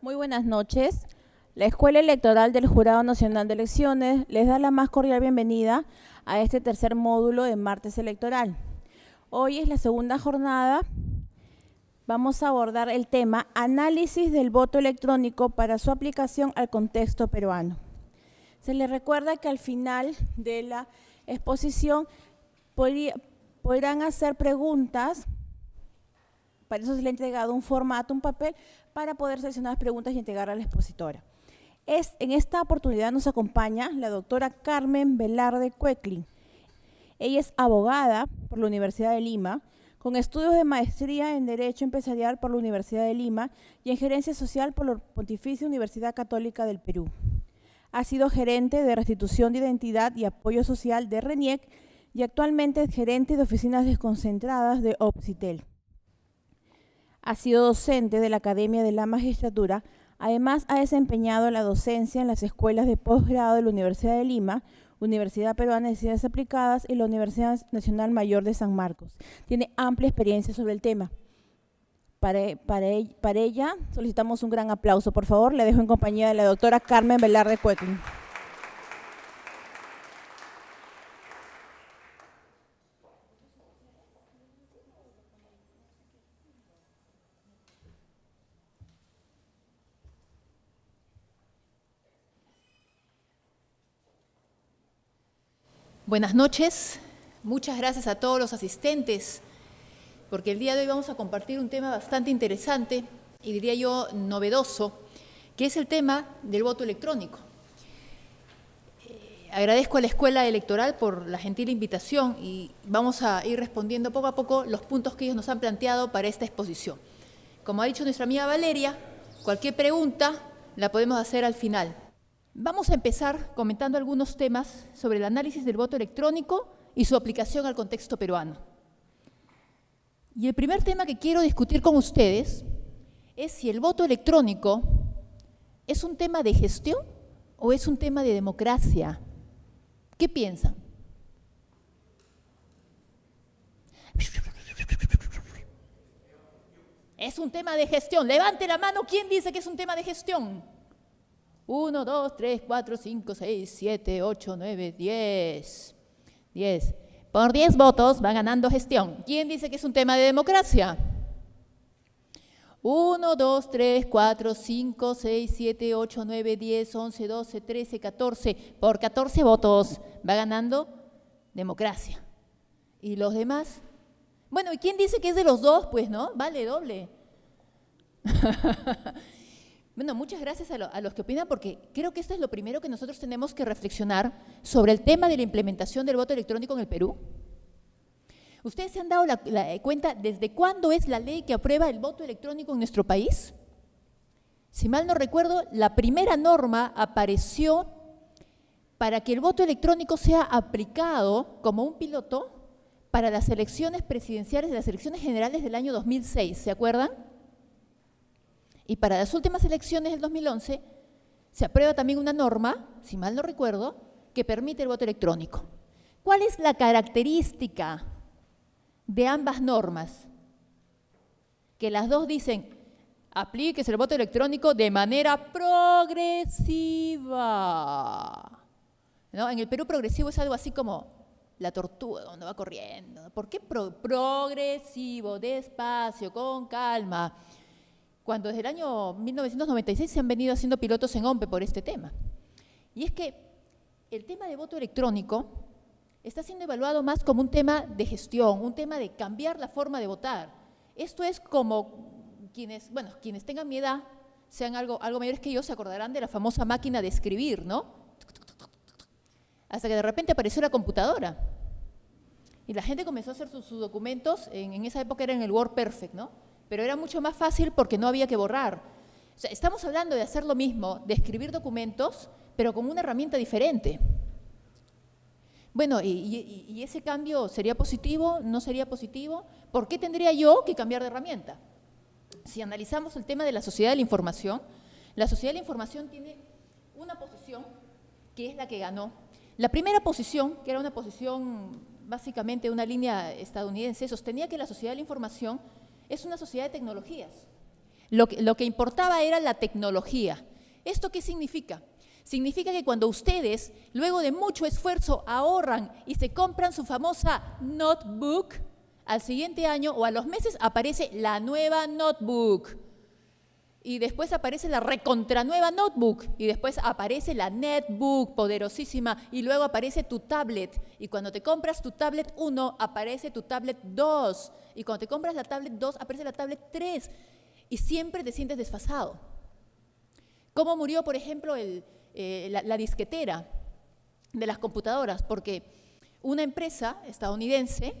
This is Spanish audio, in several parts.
Muy buenas noches. La Escuela Electoral del Jurado Nacional de Elecciones les da la más cordial bienvenida a este tercer módulo de martes electoral. Hoy es la segunda jornada. Vamos a abordar el tema análisis del voto electrónico para su aplicación al contexto peruano. Se les recuerda que al final de la exposición podrán hacer preguntas. Para eso se le ha entregado un formato, un papel, para poder seleccionar las preguntas y entregarlas a la expositora. En esta oportunidad nos acompaña la doctora Carmen Velarde Cueclin. Ella es abogada por la Universidad de Lima, con estudios de maestría en Derecho Empresarial por la Universidad de Lima y en Gerencia Social por la Pontificia Universidad Católica del Perú. Ha sido gerente de Restitución de Identidad y Apoyo Social de RENIEC y actualmente es gerente de oficinas desconcentradas de OPSITEL. Ha sido docente de la Academia de la Magistratura, además ha desempeñado la docencia en las escuelas de posgrado de la Universidad de Lima, Universidad Peruana de Ciencias Aplicadas y la Universidad Nacional Mayor de San Marcos. Tiene amplia experiencia sobre el tema. Para ella solicitamos un gran aplauso. Por favor, le dejo en compañía de la doctora Carmen Velarde Cueclin. Buenas noches, muchas gracias a todos los asistentes, porque el día de hoy vamos a compartir un tema bastante interesante y diría yo novedoso, que es el tema del voto electrónico. Agradezco a la Escuela Electoral por la gentil invitación y vamos a ir respondiendo poco a poco los puntos que ellos nos han planteado para esta exposición. Como ha dicho nuestra amiga Valeria, cualquier pregunta la podemos hacer al final. Vamos a empezar comentando algunos temas sobre el análisis del voto electrónico y su aplicación al contexto peruano. Y el primer tema que quiero discutir con ustedes es si el voto electrónico es un tema de gestión o es un tema de democracia. ¿Qué piensan? Es un tema de gestión. Levante la mano, ¿quién dice que es un tema de gestión? 1, 2, 3, 4, 5, 6, 7, 8, 9, 10. 10. Por 10 votos va ganando gestión. ¿Quién dice que es un tema de democracia? 1, 2, 3, 4, 5, 6, 7, 8, 9, 10, 11, 12, 13, 14. Por 14 votos va ganando democracia. ¿Y los demás? Bueno, ¿y quién dice que es de los dos? Pues, ¿no? Vale doble. Bueno, muchas gracias a los que opinan, porque creo que esto es lo primero que nosotros tenemos que reflexionar sobre el tema de la implementación del voto electrónico en el Perú. ¿Ustedes se han dado cuenta desde cuándo es la ley que aprueba el voto electrónico en nuestro país? Si mal no recuerdo, la primera norma apareció para que el voto electrónico sea aplicado como un piloto para las elecciones presidenciales y las elecciones generales del año 2006, ¿se acuerdan? Y para las últimas elecciones del 2011 se aprueba también una norma, si mal no recuerdo, que permite el voto electrónico. ¿Cuál es la característica de ambas normas? Que las dos dicen, aplíquese el voto electrónico de manera progresiva. ¿No? En el Perú progresivo es algo así como la tortuga cuando va corriendo. ¿Por qué progresivo? Despacio, con calma. Cuando desde el año 1996 se han venido haciendo pilotos en OMPE por este tema. Y es que el tema de voto electrónico está siendo evaluado más como un tema de gestión, un tema de cambiar la forma de votar. Esto es como quienes tengan mi edad, sean algo mayores que yo, se acordarán de la famosa máquina de escribir, ¿no? Hasta que de repente apareció la computadora. Y la gente comenzó a hacer sus documentos, en esa época era en el WordPerfect, ¿no? Pero era mucho más fácil porque no había que borrar. O sea, estamos hablando de hacer lo mismo, de escribir documentos, pero con una herramienta diferente. Bueno, ¿y ese cambio sería positivo? ¿No sería positivo? ¿Por qué tendría yo que cambiar de herramienta? Si analizamos el tema de la sociedad de la información tiene una posición que es la que ganó. La primera posición, que era una posición básicamente una línea estadounidense, sostenía que la sociedad de la información es una sociedad de tecnologías. Lo que importaba era la tecnología. ¿Esto qué significa? Significa que cuando ustedes, luego de mucho esfuerzo, ahorran y se compran su famosa notebook, al siguiente año o a los meses aparece la nueva notebook. Y después aparece la recontranueva notebook. Y después aparece la netbook, poderosísima. Y luego aparece tu tablet. Y cuando te compras tu tablet 1, aparece tu tablet 2. Y cuando te compras la tablet 2, aparece la tablet 3. Y siempre te sientes desfasado. ¿Cómo murió, por ejemplo, la disquetera de las computadoras? Porque una empresa estadounidense,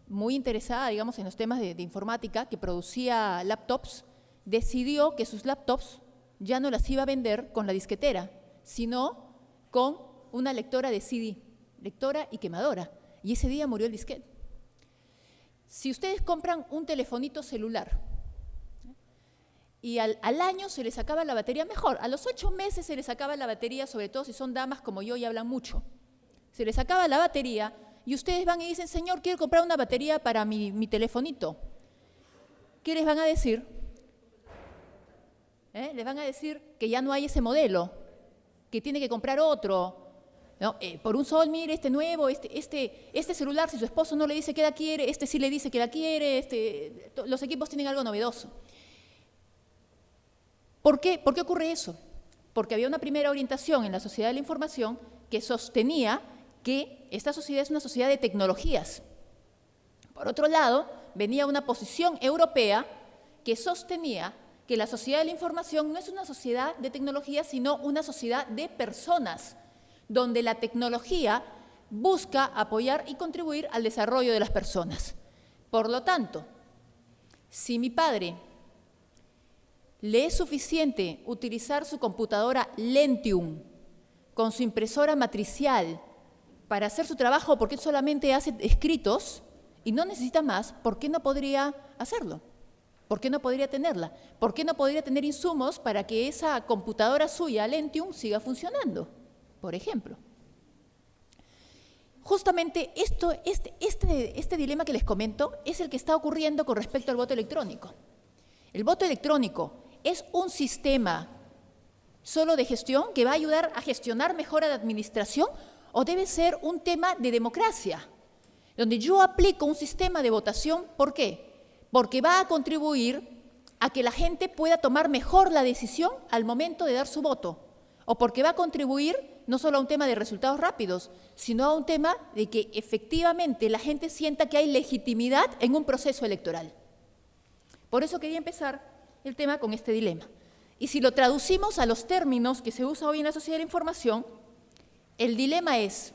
muy interesada, digamos, en los temas de informática, que producía laptops, decidió que sus laptops ya no las iba a vender con la disquetera, sino con una lectora de CD, lectora y quemadora. Y ese día murió el disquete. Si ustedes compran un telefonito celular y al año se les acaba la batería, mejor, a los 8 meses se les acaba la batería, sobre todo si son damas como yo y hablan mucho. Se les acaba la batería y ustedes van y dicen, señor, quiero comprar una batería para mi telefonito. ¿Qué les van a decir? Les van a decir que ya no hay ese modelo, que tiene que comprar otro. ¿No? Por un sol, mire, este nuevo, este celular, si su esposo no le dice que la quiere, este sí le dice que la quiere, los equipos tienen algo novedoso. ¿Por qué ocurre eso? Porque había una primera orientación en la sociedad de la información que sostenía que esta sociedad es una sociedad de tecnologías. Por otro lado, venía una posición europea que sostenía que la sociedad de la información no es una sociedad de tecnologías, sino una sociedad de personas, donde la tecnología busca apoyar y contribuir al desarrollo de las personas. Por lo tanto, si mi padre le es suficiente utilizar su computadora Lentium con su impresora matricial para hacer su trabajo porque él solamente hace escritos y no necesita más, ¿por qué no podría hacerlo? ¿Por qué no podría tenerla? ¿Por qué no podría tener insumos para que esa computadora suya, Lentium, siga funcionando? Por ejemplo. Justamente este dilema que les comento es el que está ocurriendo con respecto al voto electrónico. El voto electrónico es un sistema solo de gestión que va a ayudar a gestionar mejor a la administración o debe ser un tema de democracia, donde yo aplico un sistema de votación. ¿Por qué? Porque va a contribuir a que la gente pueda tomar mejor la decisión al momento de dar su voto, o porque va a contribuir no solo a un tema de resultados rápidos, sino a un tema de que efectivamente la gente sienta que hay legitimidad en un proceso electoral. Por eso quería empezar el tema con este dilema. Y si lo traducimos a los términos que se usa hoy en la sociedad de la información, el dilema es,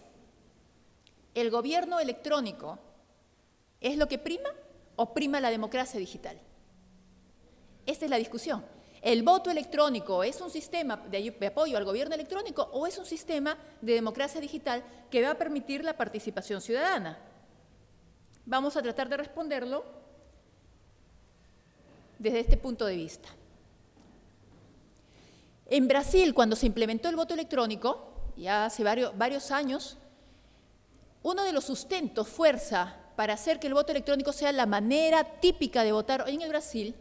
¿el gobierno electrónico es lo que prima o prima la democracia digital? Esta es la discusión. ¿El voto electrónico es un sistema de apoyo al gobierno electrónico o es un sistema de democracia digital que va a permitir la participación ciudadana? Vamos a tratar de responderlo desde este punto de vista. En Brasil, cuando se implementó el voto electrónico, ya hace varios años, uno de los sustentos, fuerza, para hacer que el voto electrónico sea la manera típica de votar en el Brasil,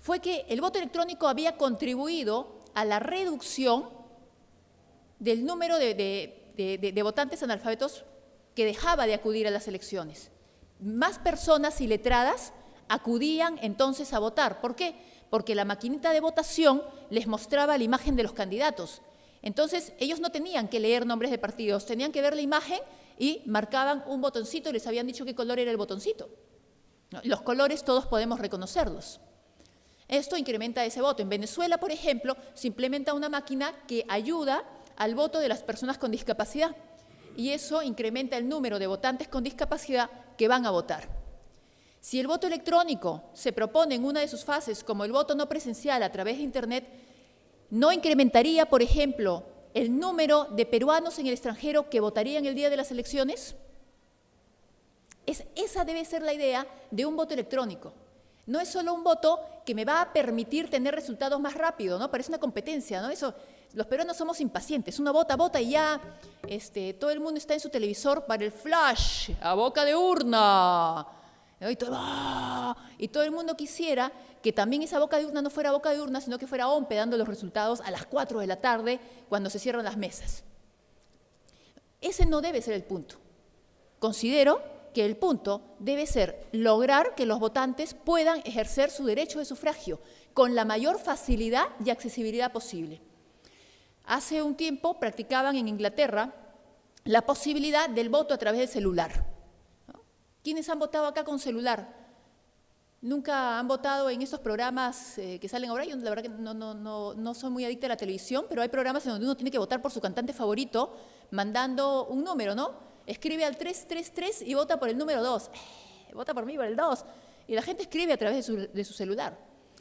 fue que el voto electrónico había contribuido a la reducción del número de votantes analfabetos que dejaba de acudir a las elecciones. Más personas iletradas acudían entonces a votar. ¿Por qué? Porque la maquinita de votación les mostraba la imagen de los candidatos. Entonces, ellos no tenían que leer nombres de partidos, tenían que ver la imagen y marcaban un botoncito y les habían dicho qué color era el botoncito. Los colores todos podemos reconocerlos. Esto incrementa ese voto. En Venezuela, por ejemplo, se implementa una máquina que ayuda al voto de las personas con discapacidad y eso incrementa el número de votantes con discapacidad que van a votar. Si el voto electrónico se propone en una de sus fases como el voto no presencial a través de Internet, ¿no incrementaría, por ejemplo, el número de peruanos en el extranjero que votarían el día de las elecciones? Esa debe ser la idea de un voto electrónico. No es solo un voto que me va a permitir tener resultados más rápido, ¿no? Parece una competencia, ¿no? Los peruanos somos impacientes. Uno vota y ya todo el mundo está en su televisor para el flash, a boca de urna. ¿no? Y todo el mundo quisiera que también esa boca de urna no fuera boca de urna, sino que fuera OMPE dando los resultados a las 4 de la tarde cuando se cierran las mesas. Ese no debe ser el punto. Considero que el punto debe ser lograr que los votantes puedan ejercer su derecho de sufragio con la mayor facilidad y accesibilidad posible. Hace un tiempo practicaban en Inglaterra la posibilidad del voto a través del celular. ¿Quiénes han votado acá con celular? ¿Nunca han votado en estos programas que salen ahora? Yo la verdad que no soy muy adicta a la televisión, pero hay programas en donde uno tiene que votar por su cantante favorito mandando un número, ¿no? Escribe al 333 y vota por el número 2. Vota por mí, por el 2. Y la gente escribe a través de su celular.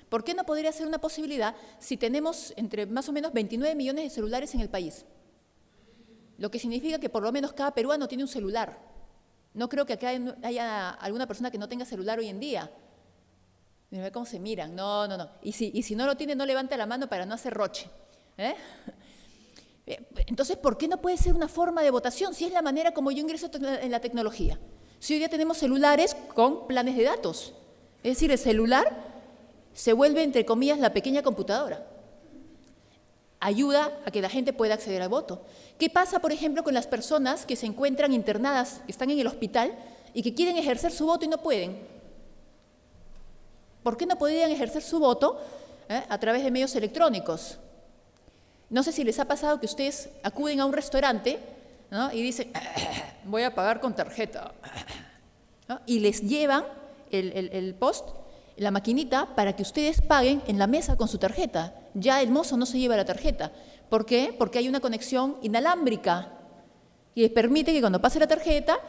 ¿Por qué no podría ser una posibilidad si tenemos entre más o menos 29 millones de celulares en el país? Lo que significa que por lo menos cada peruano tiene un celular. No creo que acá haya alguna persona que no tenga celular hoy en día. Mira cómo se miran. No. Y si no lo tiene, no levanta la mano para no hacer roche. Entonces, ¿por qué no puede ser una forma de votación? Si es la manera como yo ingreso en la tecnología. Si hoy día tenemos celulares con planes de datos. Es decir, el celular se vuelve, entre comillas, la pequeña computadora. Ayuda a que la gente pueda acceder al voto. ¿Qué pasa, por ejemplo, con las personas que se encuentran internadas, que están en el hospital y que quieren ejercer su voto y no pueden? ¿Por qué no podrían ejercer su voto a través de medios electrónicos? No sé si les ha pasado que ustedes acuden a un restaurante, ¿no? Y dicen, voy a pagar con tarjeta, ¿no? Y les llevan el post, la maquinita, para que ustedes paguen en la mesa con su tarjeta. Ya el mozo no se lleva la tarjeta. ¿Por qué? Porque hay una conexión inalámbrica y les permite que cuando pase la tarjeta,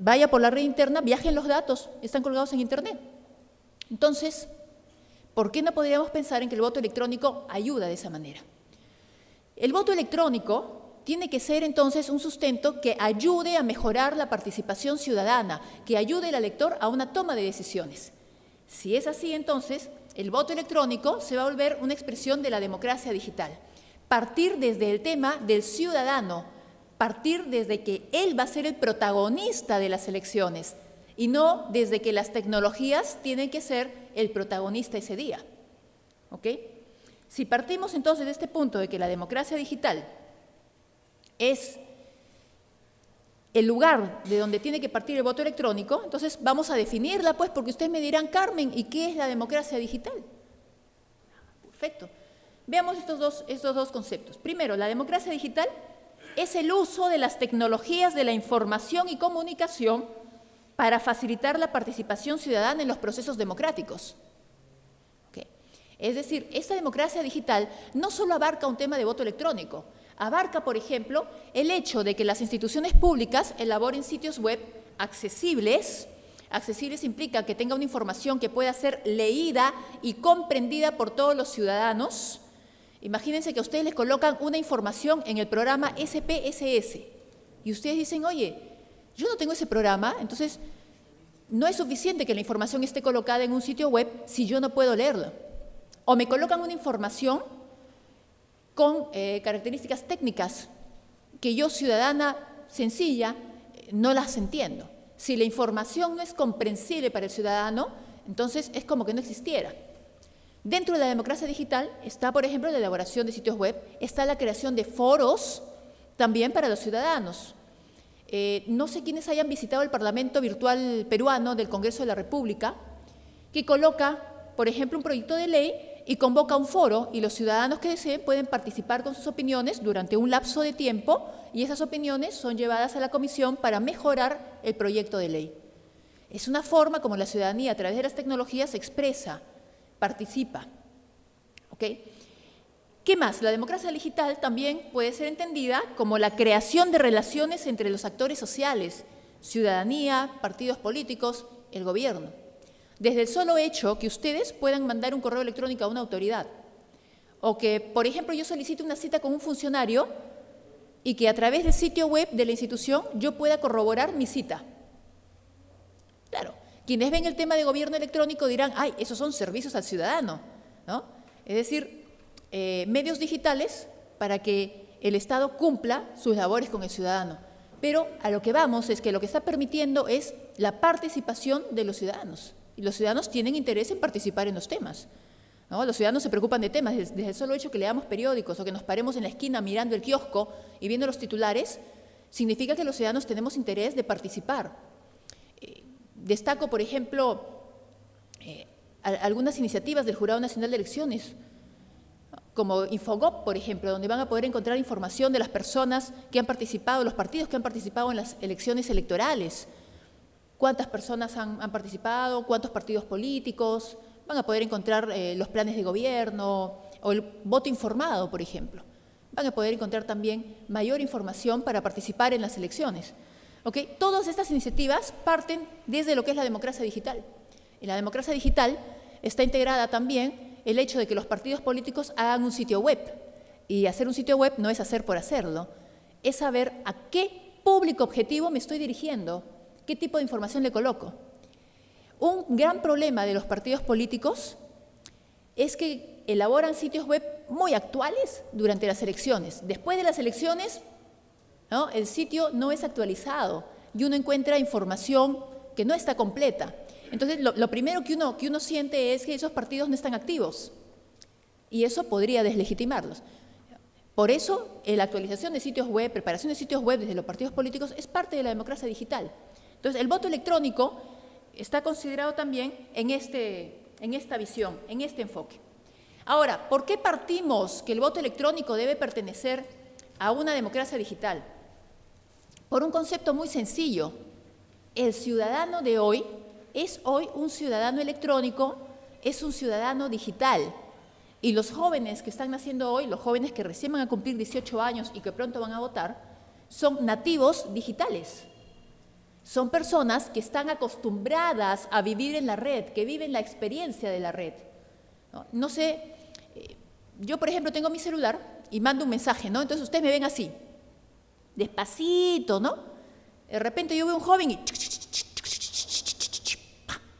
vaya por la red interna, viajen los datos, están colgados en Internet. Entonces, ¿por qué no podríamos pensar en que el voto electrónico ayuda de esa manera? El voto electrónico tiene que ser entonces un sustento que ayude a mejorar la participación ciudadana, que ayude al elector a una toma de decisiones. Si es así, entonces, el voto electrónico se va a volver una expresión de la democracia digital. Partir desde el tema del ciudadano, partir desde que él va a ser el protagonista de las elecciones y no desde que las tecnologías tienen que ser el protagonista ese día. ¿Ok? Si partimos entonces de este punto de que la democracia digital es el lugar de donde tiene que partir el voto electrónico, entonces vamos a definirla, pues, porque ustedes me dirán, Carmen, ¿y qué es la democracia digital? Perfecto. Veamos estos dos conceptos. Primero, la democracia digital es el uso de las tecnologías de la información y comunicación para facilitar la participación ciudadana en los procesos democráticos. ¿Okay? Es decir, esta democracia digital no solo abarca un tema de voto electrónico, abarca, por ejemplo, el hecho de que las instituciones públicas elaboren sitios web accesibles. Accesibles implica que tenga una información que pueda ser leída y comprendida por todos los ciudadanos. Imagínense que a ustedes les colocan una información en el programa SPSS y ustedes dicen, oye, yo no tengo ese programa, entonces no es suficiente que la información esté colocada en un sitio web si yo no puedo leerla. O me colocan una información con características técnicas que yo, ciudadana sencilla, no las entiendo. Si la información no es comprensible para el ciudadano, entonces es como que no existiera. Dentro de la democracia digital está, por ejemplo, la elaboración de sitios web, está la creación de foros también para los ciudadanos. No sé quiénes hayan visitado el Parlamento Virtual Peruano del Congreso de la República, que coloca, por ejemplo, un proyecto de ley y convoca un foro y los ciudadanos que deseen pueden participar con sus opiniones durante un lapso de tiempo y esas opiniones son llevadas a la comisión para mejorar el proyecto de ley. Es una forma como la ciudadanía a través de las tecnologías se expresa, participa. ¿Ok? ¿Qué más? La democracia digital también puede ser entendida como la creación de relaciones entre los actores sociales, ciudadanía, partidos políticos, el gobierno. Desde el solo hecho que ustedes puedan mandar un correo electrónico a una autoridad o que, por ejemplo, yo solicite una cita con un funcionario y que a través del sitio web de la institución yo pueda corroborar mi cita. Claro, quienes ven el tema de gobierno electrónico dirán, ay, esos son servicios al ciudadano, ¿no? Es decir, medios digitales para que el Estado cumpla sus labores con el ciudadano. Pero a lo que vamos es que lo que está permitiendo es la participación de los ciudadanos. Y los ciudadanos tienen interés en participar en los temas, ¿no? Los ciudadanos se preocupan de temas, desde el solo hecho que leamos periódicos o que nos paremos en la esquina mirando el kiosco y viendo los titulares, significa que los ciudadanos tenemos interés de participar. Destaco, por ejemplo, algunas iniciativas del Jurado Nacional de Elecciones, como Infogop, por ejemplo, donde van a poder encontrar información de las personas que han participado, los partidos que han participado en las elecciones electorales. Cuántas personas han participado, cuántos partidos políticos, van a poder encontrar los planes de gobierno o el voto informado, por ejemplo. Van a poder encontrar también mayor información para participar en las elecciones. ¿Okay? Todas estas iniciativas parten desde lo que es la democracia digital. En la democracia digital está integrada también el hecho de que los partidos políticos hagan un sitio web. Y hacer un sitio web no es hacer por hacerlo, es saber a qué público objetivo me estoy dirigiendo, qué tipo de información le coloco. Un gran problema de los partidos políticos es que elaboran sitios web muy actuales durante las elecciones. Después de las elecciones, ¿no?, el sitio no es actualizado y uno encuentra información que no está completa. Entonces, lo primero que uno siente es que esos partidos no están activos y eso podría deslegitimarlos. Por eso, la actualización de sitios web, preparación de sitios web desde los partidos políticos es parte de la democracia digital. Entonces, el voto electrónico está considerado también en esta visión, en este enfoque. Ahora, ¿por qué partimos que el voto electrónico debe pertenecer a una democracia digital? Por un concepto muy sencillo. El ciudadano de hoy es hoy un ciudadano electrónico, es un ciudadano digital. Y los jóvenes que están naciendo hoy, los jóvenes que recién van a cumplir 18 años y que pronto van a votar, son nativos digitales. Son personas que están acostumbradas a vivir en la red, que viven la experiencia de la red. No sé, yo por ejemplo tengo mi celular y mando un mensaje, ¿no? Entonces ustedes me ven así, despacito, ¿no? De repente yo veo un joven y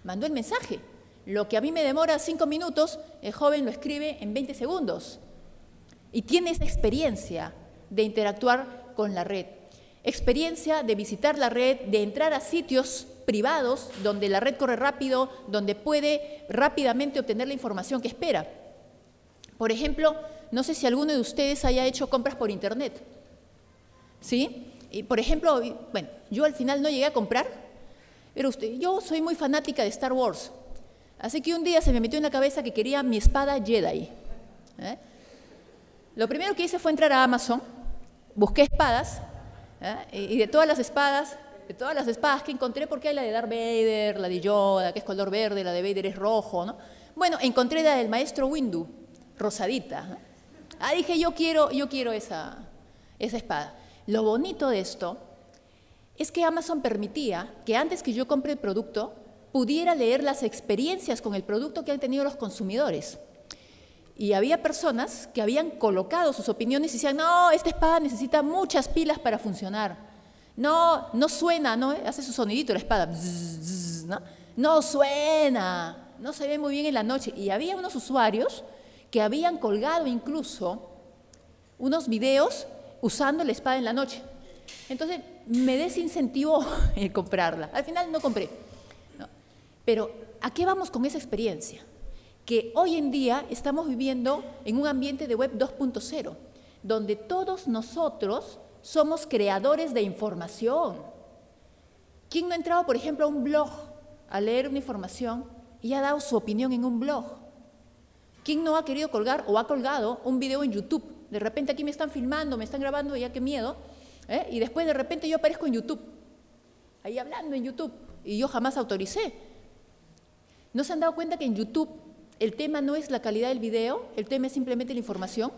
mandó el mensaje. Lo que a mí me demora 5 minutos, el joven lo escribe en 20 segundos. Y tiene esa experiencia de interactuar con la red. Experiencia de visitar la red, de entrar a sitios privados donde la red corre rápido, donde puede rápidamente obtener la información que espera. Por ejemplo, no sé si alguno de ustedes haya hecho compras por internet. ¿Sí? Y por ejemplo, bueno, yo al final no llegué a comprar, pero yo soy muy fanática de Star Wars. Así que un día se me metió en la cabeza que quería mi espada Jedi. Lo primero que hice fue entrar a Amazon, busqué espadas, y de todas las espadas que encontré, porque hay la de Darth Vader, la de Yoda, que es color verde, la de Vader es rojo, ¿no? Bueno, encontré la del maestro Windu, rosadita, ¿no? Dije, yo quiero esa espada. Lo bonito de esto es que Amazon permitía que antes que yo compre el producto, pudiera leer las experiencias con el producto que han tenido los consumidores. Y había personas que habían colocado sus opiniones y decían, no, esta espada necesita muchas pilas para funcionar. No suena, ¿no? Hace su sonidito la espada. Bzz, bzz, ¿no? No suena, no se ve muy bien en la noche. Y había unos usuarios que habían colgado incluso unos videos usando la espada en la noche. Entonces, me desincentivó el comprarla. Al final no compré. ¿No? Pero, ¿a qué vamos con esa experiencia? Que hoy en día estamos viviendo en un ambiente de web 2.0, donde todos nosotros somos creadores de información. ¿Quién no ha entrado, por ejemplo, a un blog a leer una información y ha dado su opinión en un blog? ¿Quién no ha querido colgar o ha colgado un video en YouTube? De repente aquí me están filmando, me están grabando, ya qué miedo, y después de repente yo aparezco en YouTube, ahí hablando en YouTube, y yo jamás autoricé. ¿No se han dado cuenta que en YouTube el tema no es la calidad del video, el tema es simplemente la información?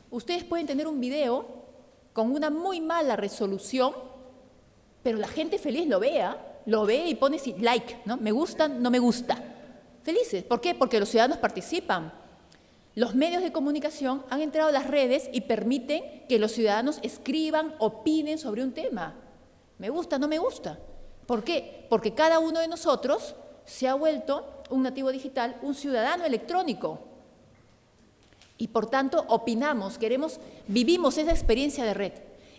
Ustedes pueden tener un video con una muy mala resolución, pero la gente feliz lo ve y pone like, ¿no? Me gusta, no me gusta. Felices. ¿Por qué? Porque los ciudadanos participan. Los medios de comunicación han entrado a las redes y permiten que los ciudadanos escriban, opinen sobre un tema. Me gusta, no me gusta. ¿Por qué? Porque cada uno de nosotros se ha vuelto un nativo digital, un ciudadano electrónico. Y por tanto opinamos, vivimos esa experiencia de red.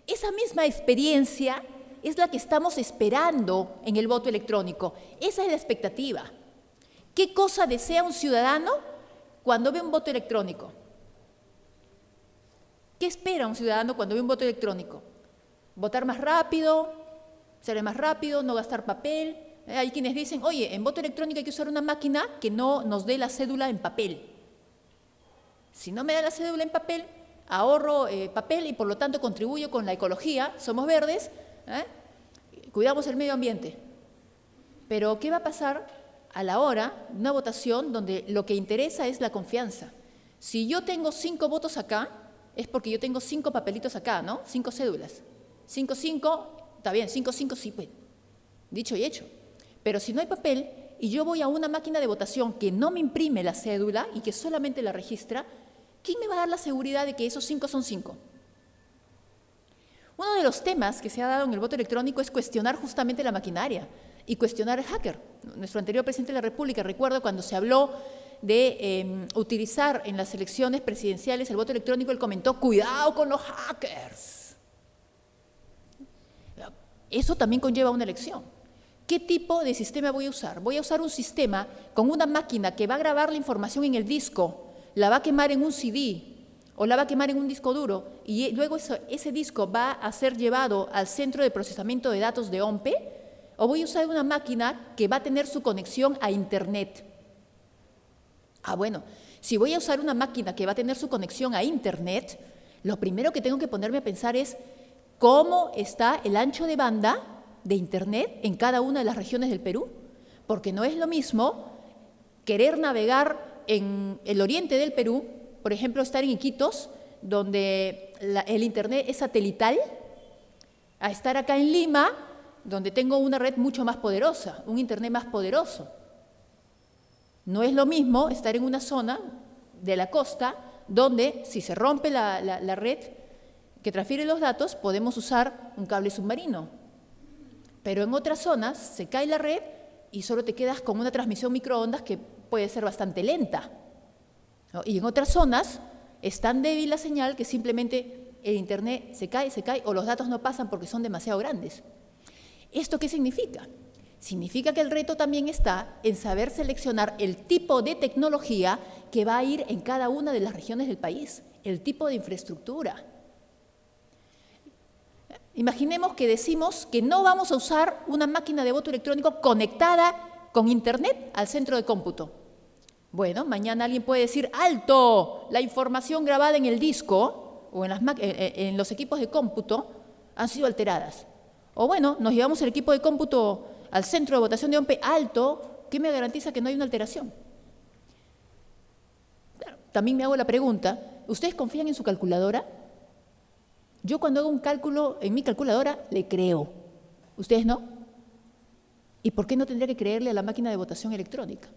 Esa misma experiencia es la que estamos esperando en el voto electrónico. Esa es la expectativa. ¿Qué cosa desea un ciudadano cuando ve un voto electrónico? ¿Qué espera un ciudadano cuando ve un voto electrónico? Votar más rápido, ser más rápido, no gastar papel. Hay quienes dicen, oye, en voto electrónico hay que usar una máquina que no nos dé la cédula en papel. Si no me da la cédula en papel, ahorro papel y por lo tanto contribuyo con la ecología, somos verdes, cuidamos el medio ambiente. Pero ¿qué va a pasar a la hora de una votación donde lo que interesa es la confianza? Si yo tengo 5 votos acá, es porque yo tengo 5 papelitos acá, ¿no? 5 cédulas. 5, 5, está bien, 5, 5, sí, pues, dicho y hecho. Pero si no hay papel y yo voy a una máquina de votación que no me imprime la cédula y que solamente la registra, ¿quién me va a dar la seguridad de que esos 5 son 5? Uno de los temas que se ha dado en el voto electrónico es cuestionar justamente la maquinaria y cuestionar al hacker. Nuestro anterior presidente de la República, recuerdo cuando se habló de utilizar en las elecciones presidenciales el voto electrónico, él comentó, cuidado con los hackers. Eso también conlleva una elección. ¿Qué tipo de sistema voy a usar? Voy a usar un sistema con una máquina que va a grabar la información en el disco, la va a quemar en un CD o la va a quemar en un disco duro y luego ese disco va a ser llevado al centro de procesamiento de datos de OMPE, o voy a usar una máquina que va a tener su conexión a Internet. Bueno, si voy a usar una máquina que va a tener su conexión a Internet, lo primero que tengo que ponerme a pensar es cómo está el ancho de banda de Internet en cada una de las regiones del Perú, porque no es lo mismo querer navegar en el oriente del Perú, por ejemplo, estar en Iquitos, donde el Internet es satelital, a estar acá en Lima, donde tengo una red mucho más poderosa, un Internet más poderoso. No es lo mismo estar en una zona de la costa donde si se rompe la red que transfiere los datos, podemos usar un cable submarino. Pero en otras zonas se cae la red y solo te quedas con una transmisión microondas que puede ser bastante lenta, ¿no? Y en otras zonas es tan débil la señal que simplemente el Internet se cae o los datos no pasan porque son demasiado grandes. ¿Esto qué significa? Significa que el reto también está en saber seleccionar el tipo de tecnología que va a ir en cada una de las regiones del país, el tipo de infraestructura. Imaginemos que decimos que no vamos a usar una máquina de voto electrónico conectada con Internet al centro de cómputo. Bueno, mañana alguien puede decir, ¡alto! La información grabada en el disco o en los equipos de cómputo han sido alteradas. O bueno, nos llevamos el equipo de cómputo al centro de votación de OMPE, ¡alto! ¿Qué me garantiza que no hay una alteración? Claro, también me hago la pregunta, ¿ustedes confían en su calculadora? Yo cuando hago un cálculo en mi calculadora, le creo. ¿Ustedes no? ¿Y por qué no tendría que creerle a la máquina de votación electrónica?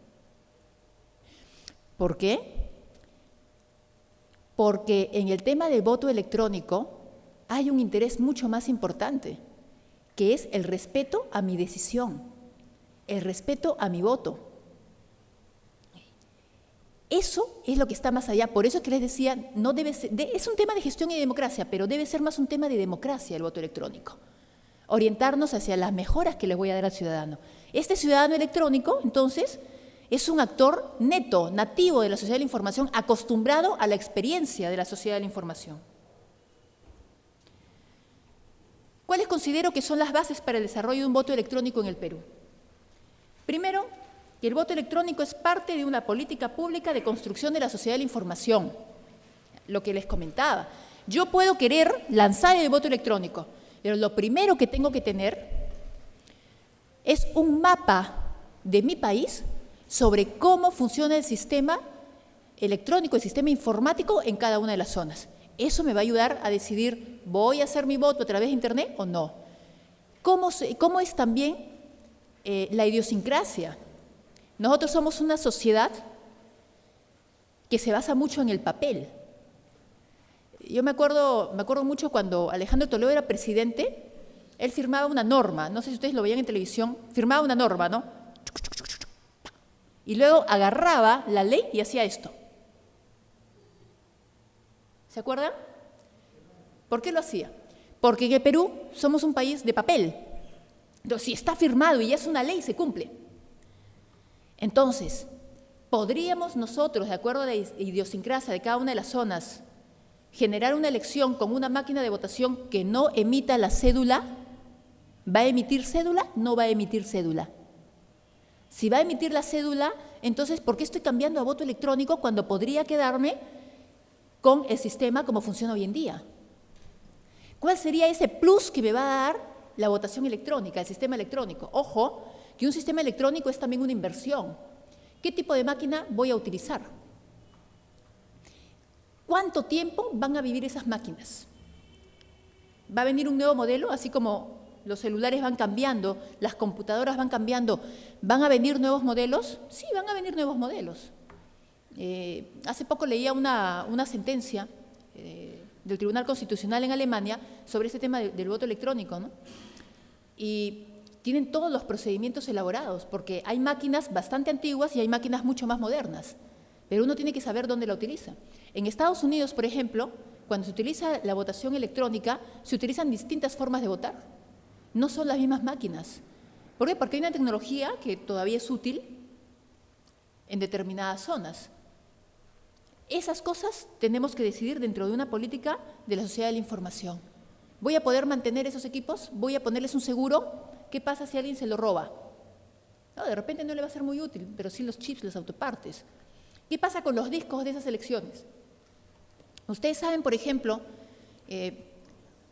¿Por qué? Porque en el tema del voto electrónico hay un interés mucho más importante, que es el respeto a mi decisión, el respeto a mi voto. Eso es lo que está más allá. Por eso es que les decía, no debe ser, es un tema de gestión y democracia, pero debe ser más un tema de democracia el voto electrónico. Orientarnos hacia las mejoras que le voy a dar al ciudadano. Este ciudadano electrónico, entonces, es un actor neto, nativo de la sociedad de la información, acostumbrado a la experiencia de la sociedad de la información. ¿Cuáles considero que son las bases para el desarrollo de un voto electrónico en el Perú? Primero, que el voto electrónico es parte de una política pública de construcción de la sociedad de la información. Lo que les comentaba. Yo puedo querer lanzar el voto electrónico, pero lo primero que tengo que tener es un mapa de mi país sobre cómo funciona el sistema electrónico, el sistema informático en cada una de las zonas. Eso me va a ayudar a decidir, ¿voy a hacer mi voto a través de Internet o no? ¿Cómo es también la idiosincrasia? Nosotros somos una sociedad que se basa mucho en el papel. Yo me acuerdo mucho cuando Alejandro Toledo era presidente, él firmaba una norma, no sé si ustedes lo veían en televisión, firmaba una norma, ¿no? Y luego agarraba la ley y hacía esto. ¿Se acuerdan? ¿Por qué lo hacía? Porque en el Perú somos un país de papel. Entonces, si está firmado y ya es una ley, se cumple. Entonces, ¿podríamos nosotros, de acuerdo a la idiosincrasia de cada una de las zonas, generar una elección con una máquina de votación que no emita la cédula? ¿Va a emitir cédula? No va a emitir cédula. Si va a emitir la cédula, entonces, ¿por qué estoy cambiando a voto electrónico cuando podría quedarme con el sistema como funciona hoy en día? ¿Cuál sería ese plus que me va a dar la votación electrónica, el sistema electrónico? Ojo, que un sistema electrónico es también una inversión. ¿Qué tipo de máquina voy a utilizar? ¿Cuánto tiempo van a vivir esas máquinas? ¿Va a venir un nuevo modelo, así como los celulares van cambiando, las computadoras van cambiando? ¿Van a venir nuevos modelos? Sí, van a venir nuevos modelos. Hace poco leía una sentencia del Tribunal Constitucional en Alemania sobre este tema del voto electrónico, ¿no? Y tienen todos los procedimientos elaborados, porque hay máquinas bastante antiguas y hay máquinas mucho más modernas, pero uno tiene que saber dónde la utiliza. En Estados Unidos, por ejemplo, cuando se utiliza la votación electrónica, se utilizan distintas formas de votar. No son las mismas máquinas. ¿Por qué? Porque hay una tecnología que todavía es útil en determinadas zonas. Esas cosas tenemos que decidir dentro de una política de la sociedad de la información. ¿Voy a poder mantener esos equipos? ¿Voy a ponerles un seguro? ¿Qué pasa si alguien se lo roba? No, de repente no le va a ser muy útil, pero sí los chips, las autopartes. ¿Qué pasa con los discos de esas elecciones? Ustedes saben, por ejemplo,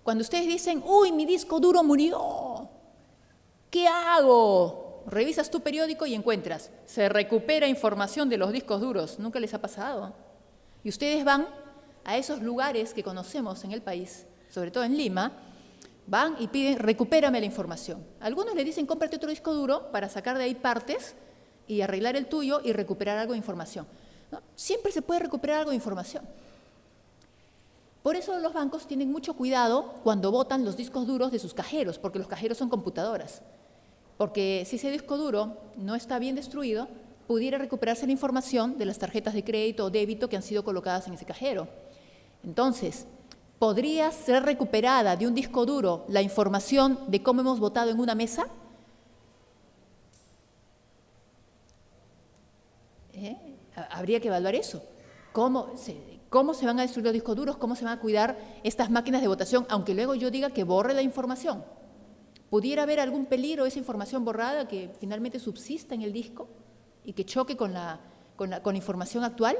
cuando ustedes dicen, uy, mi disco duro murió, ¿qué hago? Revisas tu periódico y encuentras, se recupera información de los discos duros. ¿Nunca les ha pasado? Y ustedes van a esos lugares que conocemos en el país, sobre todo en Lima, van y piden, recupérame la información. Algunos le dicen, cómprate otro disco duro para sacar de ahí partes y arreglar el tuyo y recuperar algo de información, ¿no? Siempre se puede recuperar algo de información. Por eso los bancos tienen mucho cuidado cuando botan los discos duros de sus cajeros, porque los cajeros son computadoras. Porque si ese disco duro no está bien destruido, pudiera recuperarse la información de las tarjetas de crédito o débito que han sido colocadas en ese cajero. Entonces, ¿podría ser recuperada de un disco duro la información de cómo hemos votado en una mesa? Habría que evaluar eso. ¿Cómo se van a destruir los discos duros? ¿Cómo se van a cuidar estas máquinas de votación? Aunque luego yo diga que borre la información. ¿Pudiera haber algún peligro de esa información borrada que finalmente subsista en el disco y que choque con la información actual?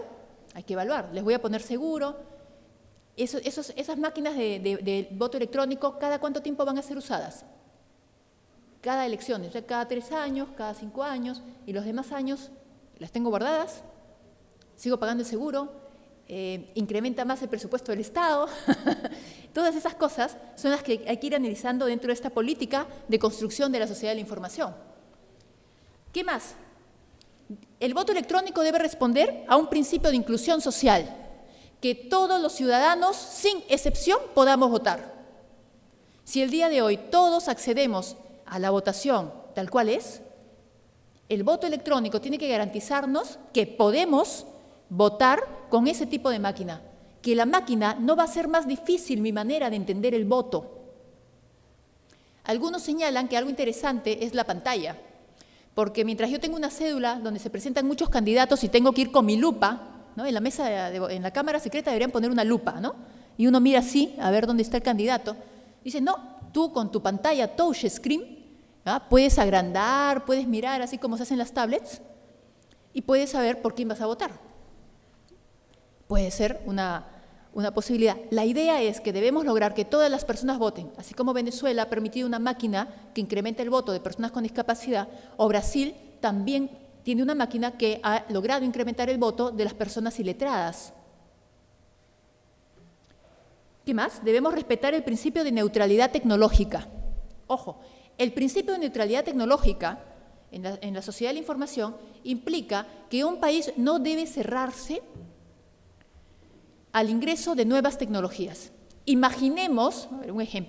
Hay que evaluar. Les voy a poner seguro. Esas máquinas de voto electrónico, ¿cada cuánto tiempo van a ser usadas? Cada elección, o sea, cada 3 años, cada 5 años, y los demás años las tengo guardadas, sigo pagando el seguro, incrementa más el presupuesto del Estado. Todas esas cosas son las que hay que ir analizando dentro de esta política de construcción de la sociedad de la información. ¿Qué más? El voto electrónico debe responder a un principio de inclusión social, que todos los ciudadanos, sin excepción, podamos votar. Si el día de hoy todos accedemos a la votación tal cual es, el voto electrónico tiene que garantizarnos que podemos votar con ese tipo de máquina, que la máquina no va a ser más difícil mi manera de entender el voto. Algunos señalan que algo interesante es la pantalla, porque mientras yo tengo una cédula donde se presentan muchos candidatos y tengo que ir con mi lupa, ¿no? En la mesa, en la cámara secreta deberían poner una lupa, ¿no? Y uno mira así a ver dónde está el candidato. Dice, no, tú con tu pantalla touch screen, ¿ah? Puedes agrandar, puedes mirar así como se hacen las tablets y puedes saber por quién vas a votar. Puede ser una posibilidad. La idea es que debemos lograr que todas las personas voten, así como Venezuela ha permitido una máquina que incrementa el voto de personas con discapacidad, o Brasil también tiene una máquina que ha logrado incrementar el voto de las personas iletradas. ¿Qué más? Debemos respetar el principio de neutralidad tecnológica. Ojo, el principio de neutralidad tecnológica en la sociedad de la información implica que un país no debe cerrarse al ingreso de nuevas tecnologías. Imaginemos,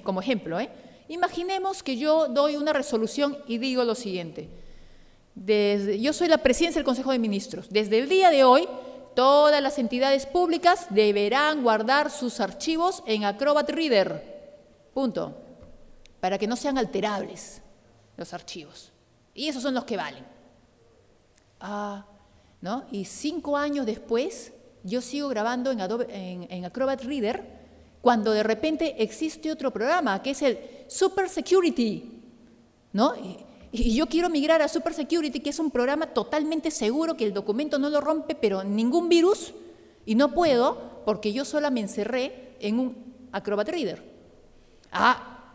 como ejemplo, imaginemos que yo doy una resolución y digo lo siguiente. Yo soy la presidencia del Consejo de Ministros. Desde el día de hoy, todas las entidades públicas deberán guardar sus archivos en Acrobat Reader. Punto. Para que no sean alterables los archivos. Y esos son los que valen. ¿No? Y 5 años después, yo sigo grabando en Acrobat Reader, cuando de repente existe otro programa, que es el Super Security, ¿no? Y yo quiero migrar a Super Security, que es un programa totalmente seguro, que el documento no lo rompe, pero ningún virus, y no puedo, porque yo sola me encerré en un Acrobat Reader.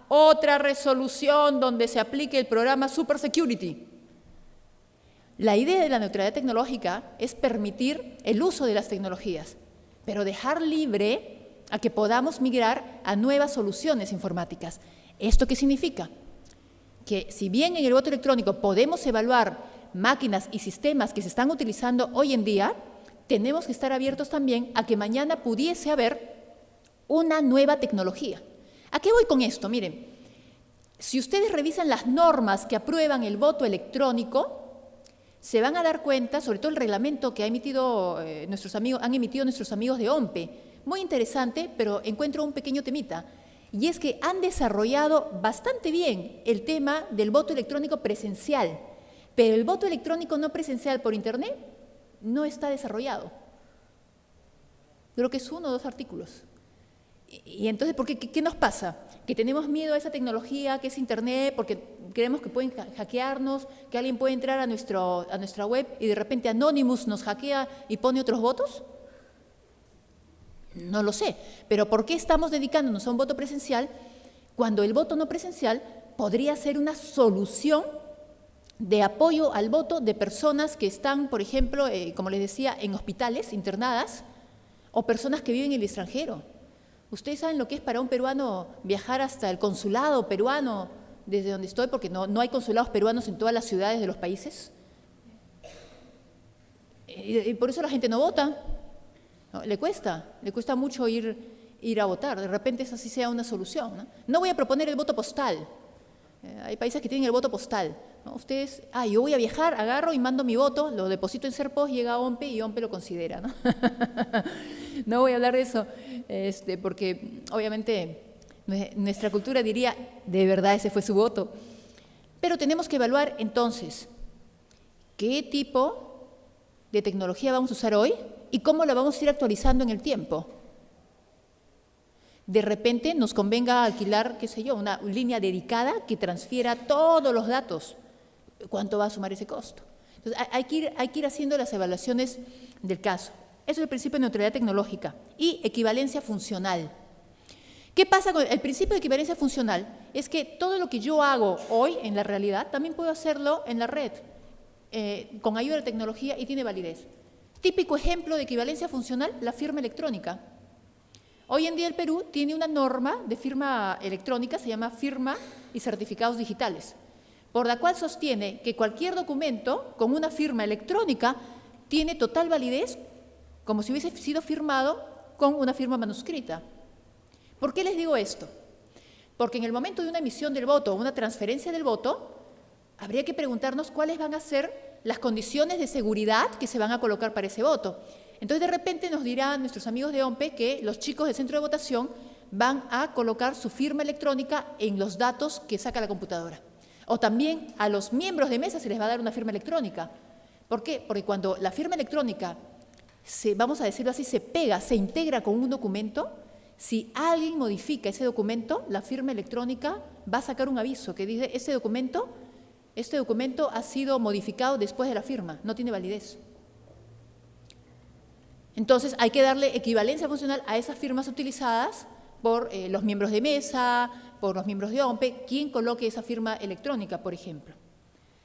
Otra resolución donde se aplique el programa Super Security. La idea de la neutralidad tecnológica es permitir el uso de las tecnologías, pero dejar libre a que podamos migrar a nuevas soluciones informáticas. ¿Esto qué significa? Que si bien en el voto electrónico podemos evaluar máquinas y sistemas que se están utilizando hoy en día, tenemos que estar abiertos también a que mañana pudiese haber una nueva tecnología. ¿A qué voy con esto? Miren, si ustedes revisan las normas que aprueban el voto electrónico, se van a dar cuenta, sobre todo el reglamento que han emitido nuestros amigos de OMPE, muy interesante, pero encuentro un pequeño temita, y es que han desarrollado bastante bien el tema del voto electrónico presencial, pero el voto electrónico no presencial por Internet no está desarrollado. Creo que es 1 o 2 artículos. Y entonces, ¿qué nos pasa? Que tenemos miedo a esa tecnología que es Internet, porque creemos que pueden hackearnos, que alguien puede entrar a nuestra web y de repente Anonymous nos hackea y pone otros votos. No lo sé, pero ¿por qué estamos dedicándonos a un voto presencial cuando el voto no presencial podría ser una solución de apoyo al voto de personas que están, por ejemplo, como les decía, en hospitales internadas o personas que viven en el extranjero? ¿Ustedes saben lo que es para un peruano viajar hasta el consulado peruano desde donde estoy? Porque no hay consulados peruanos en todas las ciudades de los países. Y por eso la gente no vota. No, le cuesta mucho ir a votar. De repente esa sí sea una solución. No voy a proponer el voto postal. Hay países que tienen el voto postal, ¿no? Ustedes, yo voy a viajar, agarro y mando mi voto, lo deposito en Serpos, llega a OMPE y OMPE lo considera, ¿no? No voy a hablar de eso, porque obviamente nuestra cultura diría, de verdad ese fue su voto. Pero tenemos que evaluar entonces qué tipo de tecnología vamos a usar hoy y cómo la vamos a ir actualizando en el tiempo. De repente nos convenga alquilar, qué sé yo, una línea dedicada que transfiera todos los datos. ¿Cuánto va a sumar ese costo? Entonces, hay que ir haciendo las evaluaciones del caso. Eso es el principio de neutralidad tecnológica y equivalencia funcional. ¿Qué pasa con el principio de equivalencia funcional? Es que todo lo que yo hago hoy en la realidad también puedo hacerlo en la red con ayuda de tecnología y tiene validez. Típico ejemplo de equivalencia funcional, la firma electrónica. Hoy en día el Perú tiene una norma de firma electrónica, se llama Firma y Certificados Digitales, por la cual sostiene que cualquier documento con una firma electrónica tiene total validez como si hubiese sido firmado con una firma manuscrita. ¿Por qué les digo esto? Porque en el momento de una emisión del voto o una transferencia del voto, habría que preguntarnos cuáles van a ser las condiciones de seguridad que se van a colocar para ese voto. Entonces, de repente nos dirán nuestros amigos de OMPE que los chicos del centro de votación van a colocar su firma electrónica en los datos que saca la computadora. O también a los miembros de mesa se les va a dar una firma electrónica. ¿Por qué? Porque cuando la firma electrónica, vamos a decirlo así, se pega, se integra con un documento, si alguien modifica ese documento, la firma electrónica va a sacar un aviso que dice este documento ha sido modificado después de la firma, no tiene validez. Entonces, hay que darle equivalencia funcional a esas firmas utilizadas por los miembros de mesa, por los miembros de OMPE, quien coloque esa firma electrónica, por ejemplo.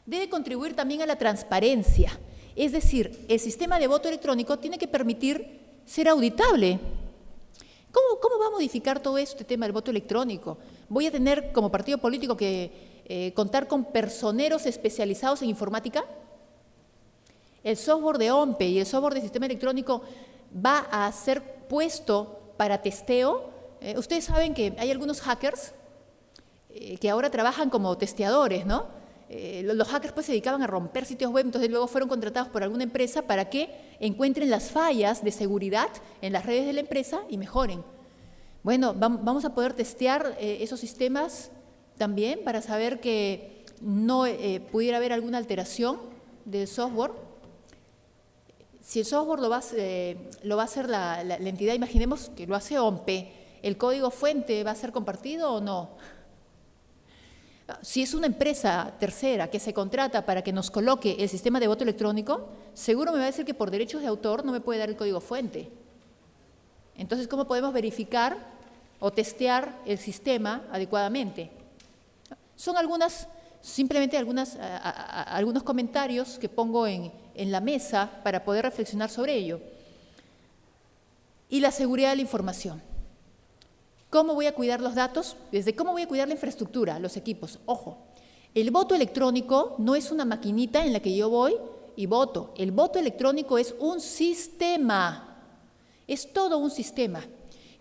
Debe contribuir también a la transparencia, es decir, el sistema de voto electrónico tiene que permitir ser auditable. ¿Cómo va a modificar todo este tema del voto electrónico? ¿Voy a tener como partido político que contar con personeros especializados en informática? El software de OMPE y el software del sistema electrónico va a ser puesto para testeo. Ustedes saben que hay algunos hackers que ahora trabajan como testeadores, ¿no? Los hackers pues se dedicaban a romper sitios web, entonces luego fueron contratados por alguna empresa para que encuentren las fallas de seguridad en las redes de la empresa y mejoren. Bueno, vamos a poder testear esos sistemas también para saber que no pudiera haber alguna alteración del software. Si el software lo va a hacer la entidad, imaginemos que lo hace OMPE, ¿el código fuente va a ser compartido o no? Si es una empresa tercera que se contrata para que nos coloque el sistema de voto electrónico, seguro me va a decir que por derechos de autor no me puede dar el código fuente. Entonces, ¿cómo podemos verificar o testear el sistema adecuadamente? Son simplemente algunos comentarios que pongo en la mesa para poder reflexionar sobre ello. Y la seguridad de la información. ¿Cómo voy a cuidar los datos? Desde cómo voy a cuidar la infraestructura, los equipos. Ojo, el voto electrónico no es una maquinita en la que yo voy y voto. El voto electrónico es un sistema, es todo un sistema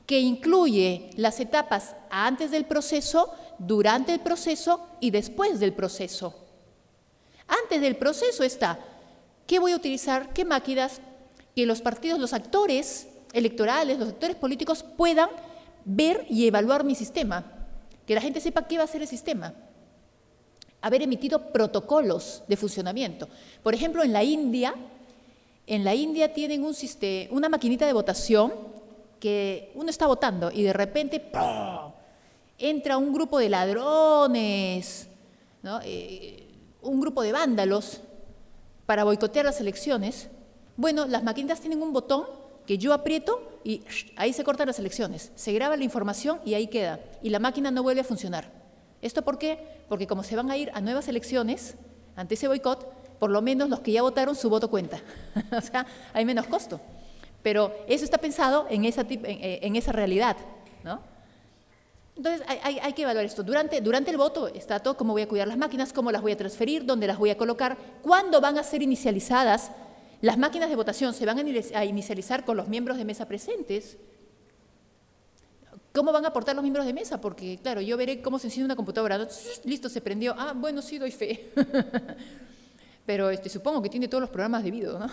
que incluye las etapas antes del proceso, durante el proceso y después del proceso. Antes del proceso está, ¿qué voy a utilizar? ¿Qué máquinas? Que los partidos, los actores electorales, los actores políticos puedan ver y evaluar mi sistema, que la gente sepa qué va a hacer el sistema, haber emitido protocolos de funcionamiento. Por ejemplo, en la India tienen una maquinita de votación que uno está votando y de repente ¡pum!, entra un grupo de ladrones, ¿no? Un grupo de vándalos para boicotear las elecciones. Bueno, las maquinitas tienen un botón que yo aprieto y ahí se cortan las elecciones, se graba la información y ahí queda, y la máquina no vuelve a funcionar. ¿Esto por qué? Porque como se van a ir a nuevas elecciones, ante ese boicot, por lo menos los que ya votaron, su voto cuenta. O sea, hay menos costo. Pero eso está pensado en esa realidad, ¿no? Entonces, hay que evaluar esto. Durante el voto está todo, cómo voy a cuidar las máquinas, cómo las voy a transferir, dónde las voy a colocar, cuándo van a ser inicializadas. Las máquinas de votación se van a inicializar con los miembros de mesa presentes. ¿Cómo van a aportar los miembros de mesa? Porque, claro, yo veré cómo se enciende una computadora. Listo, se prendió. Ah, bueno, sí, doy fe. Pero supongo que tiene todos los programas debidos, ¿no?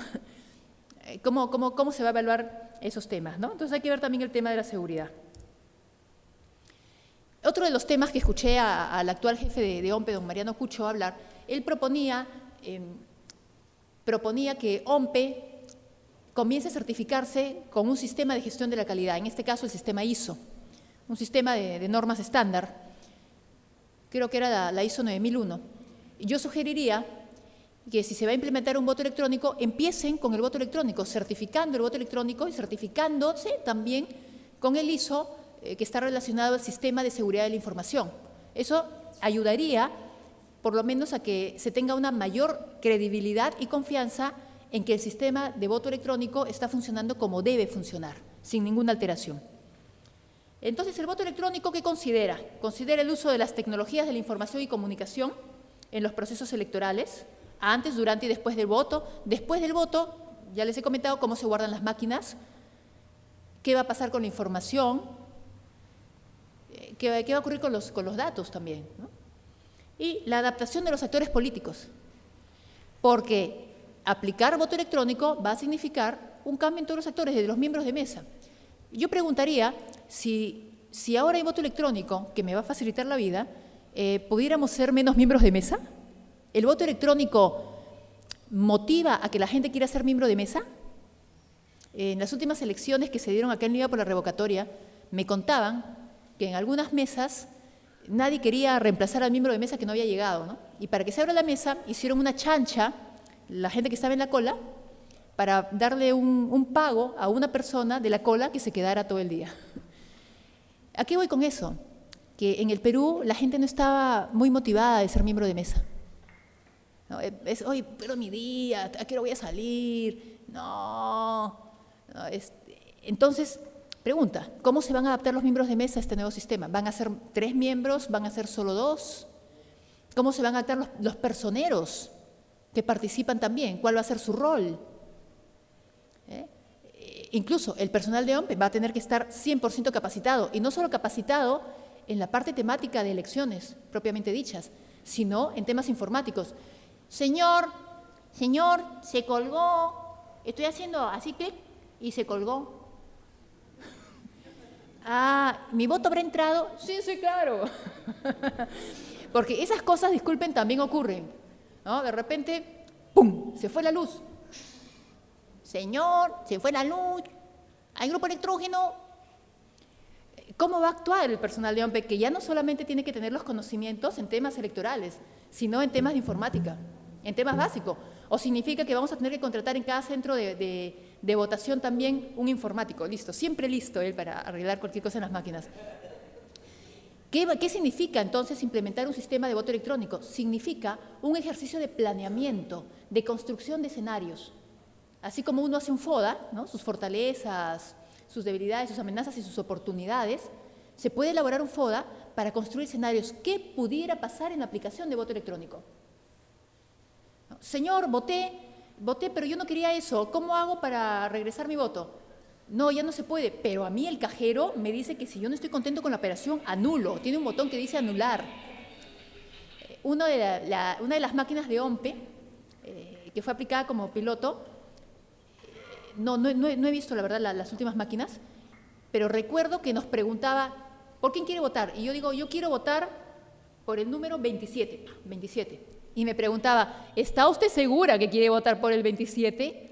¿Cómo se va a evaluar esos temas, ¿no? Entonces hay que ver también el tema de la seguridad. Otro de los temas que escuché al actual jefe de OMPE, don Mariano Cucho, hablar, él proponía que OMPE comience a certificarse con un sistema de gestión de la calidad, en este caso el sistema ISO, un sistema de normas estándar, creo que era la ISO 9001. Yo sugeriría que si se va a implementar un voto electrónico, empiecen con el voto electrónico, certificando el voto electrónico y certificándose también con el ISO que está relacionado al sistema de seguridad de la información. Eso ayudaría por lo menos a que se tenga una mayor credibilidad y confianza en que el sistema de voto electrónico está funcionando como debe funcionar, sin ninguna alteración. Entonces, ¿el voto electrónico qué considera? Considera el uso de las tecnologías de la información y comunicación en los procesos electorales, antes, durante y después del voto. Después del voto, ya les he comentado cómo se guardan las máquinas, qué va a pasar con la información, qué va a ocurrir con los datos también, ¿no? Y la adaptación de los actores políticos, porque aplicar voto electrónico va a significar un cambio en todos los actores, desde los miembros de mesa. Yo preguntaría si ahora hay voto electrónico, que me va a facilitar la vida, ¿pudiéramos ser menos miembros de mesa? ¿El voto electrónico motiva a que la gente quiera ser miembro de mesa? En las últimas elecciones que se dieron acá en Lima por la revocatoria, me contaban que en algunas mesas nadie quería reemplazar al miembro de mesa que no había llegado, ¿no? Y para que se abra la mesa, hicieron una chancha, la gente que estaba en la cola, para darle un pago a una persona de la cola que se quedara todo el día. ¿A qué voy con eso? Que en el Perú la gente no estaba muy motivada de ser miembro de mesa. ¿No? Oye, pero mi día, ¿a qué hora voy a salir? No. Entonces, pregunta, ¿cómo se van a adaptar los miembros de mesa a este nuevo sistema? ¿Van a ser 3 miembros? ¿Van a ser solo 2? ¿Cómo se van a adaptar los personeros que participan también? ¿Cuál va a ser su rol? Incluso el personal de OMPE va a tener que estar 100% capacitado, y no solo capacitado en la parte temática de elecciones propiamente dichas, sino en temas informáticos. Señor, se colgó, estoy haciendo así clic y se colgó. Ah, ¿mi voto habrá entrado? Sí, sí, claro. Porque esas cosas, disculpen, también ocurren, ¿no? De repente, ¡pum!, se fue la luz. Señor, se fue la luz, hay grupo electrógeno. ¿Cómo va a actuar el personal de OMPE? Que ya no solamente tiene que tener los conocimientos en temas electorales, sino en temas de informática, en temas básicos. O significa que vamos a tener que contratar en cada centro de votación también un informático. Listo, siempre listo él para arreglar cualquier cosa en las máquinas. ¿Qué significa entonces implementar un sistema de voto electrónico? Significa un ejercicio de planeamiento, de construcción de escenarios. Así como uno hace un FODA, ¿no?, sus fortalezas, sus debilidades, sus amenazas y sus oportunidades, se puede elaborar un FODA para construir escenarios. ¿Qué pudiera pasar en la aplicación de voto electrónico? ¿No? Señor, voté, pero yo no quería eso. ¿Cómo hago para regresar mi voto? No, ya no se puede, pero a mí el cajero me dice que si yo no estoy contento con la operación, anulo. Tiene un botón que dice anular. Una de las máquinas de OMPE, que fue aplicada como piloto, no he visto, la verdad, las últimas máquinas, pero recuerdo que nos preguntaba, ¿por quién quiere votar? Y yo digo, yo quiero votar por el número 27. 27. Y me preguntaba, ¿está usted segura que quiere votar por el 27?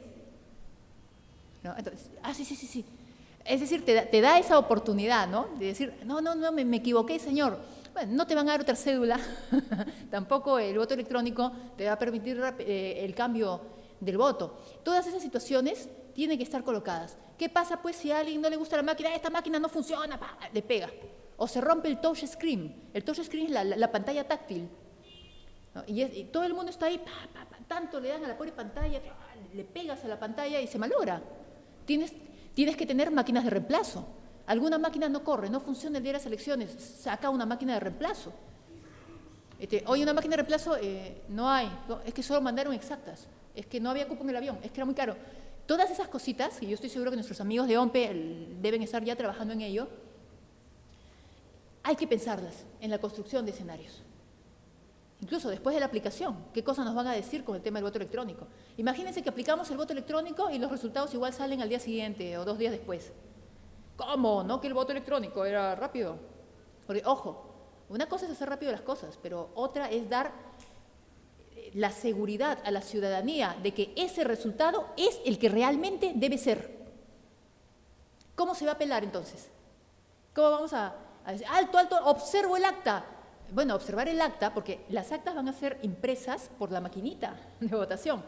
¿No? Entonces, sí. Es decir, te da esa oportunidad, ¿no?, de decir, no, me equivoqué, señor. Bueno, no te van a dar otra cédula, tampoco el voto electrónico te va a permitir el cambio del voto. Todas esas situaciones tienen que estar colocadas. ¿Qué pasa pues si a alguien no le gusta la máquina? Esta máquina no funciona, le pega. O se rompe el touch screen. El touch screen es la pantalla táctil, ¿no? Y todo el mundo está ahí, tanto le dan a la pobre pantalla, le pegas a la pantalla y se malogra. Tienes que tener máquinas de reemplazo. Alguna máquina no corre, no funciona el día de las elecciones, saca una máquina de reemplazo. Hoy una máquina de reemplazo no hay, no, es que solo mandaron exactas, es que no había cupo en el avión, es que era muy caro. Todas esas cositas, y yo estoy seguro que nuestros amigos de OMPE deben estar ya trabajando en ello, hay que pensarlas en la construcción de escenarios. Incluso después de la aplicación, ¿qué cosas nos van a decir con el tema del voto electrónico? Imagínense que aplicamos el voto electrónico y los resultados igual salen al día siguiente o 2 días después. ¿Cómo? ¿No que el voto electrónico era rápido? Porque, ojo, una cosa es hacer rápido las cosas, pero otra es dar la seguridad a la ciudadanía de que ese resultado es el que realmente debe ser. ¿Cómo se va a apelar entonces? ¿Cómo vamos a decir, alto, observo el acta? Bueno, observar el acta, porque las actas van a ser impresas por la maquinita de votación.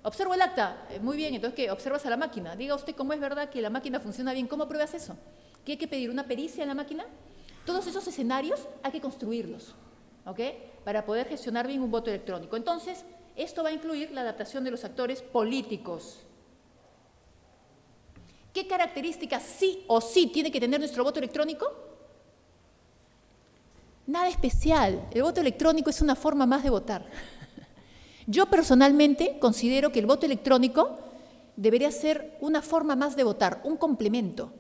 Observo el acta, muy bien, entonces ¿qué? Observas a la máquina. Diga usted cómo es verdad que la máquina funciona bien, ¿cómo pruebas eso? ¿Qué hay que pedir? ¿Una pericia en la máquina? Todos esos escenarios hay que construirlos, ¿ok?, para poder gestionar bien un voto electrónico. Entonces, esto va a incluir la adaptación de los actores políticos. ¿Qué características sí o sí tiene que tener nuestro voto electrónico? Nada especial. El voto electrónico es una forma más de votar. Yo personalmente considero que el voto electrónico debería ser una forma más de votar, un complemento.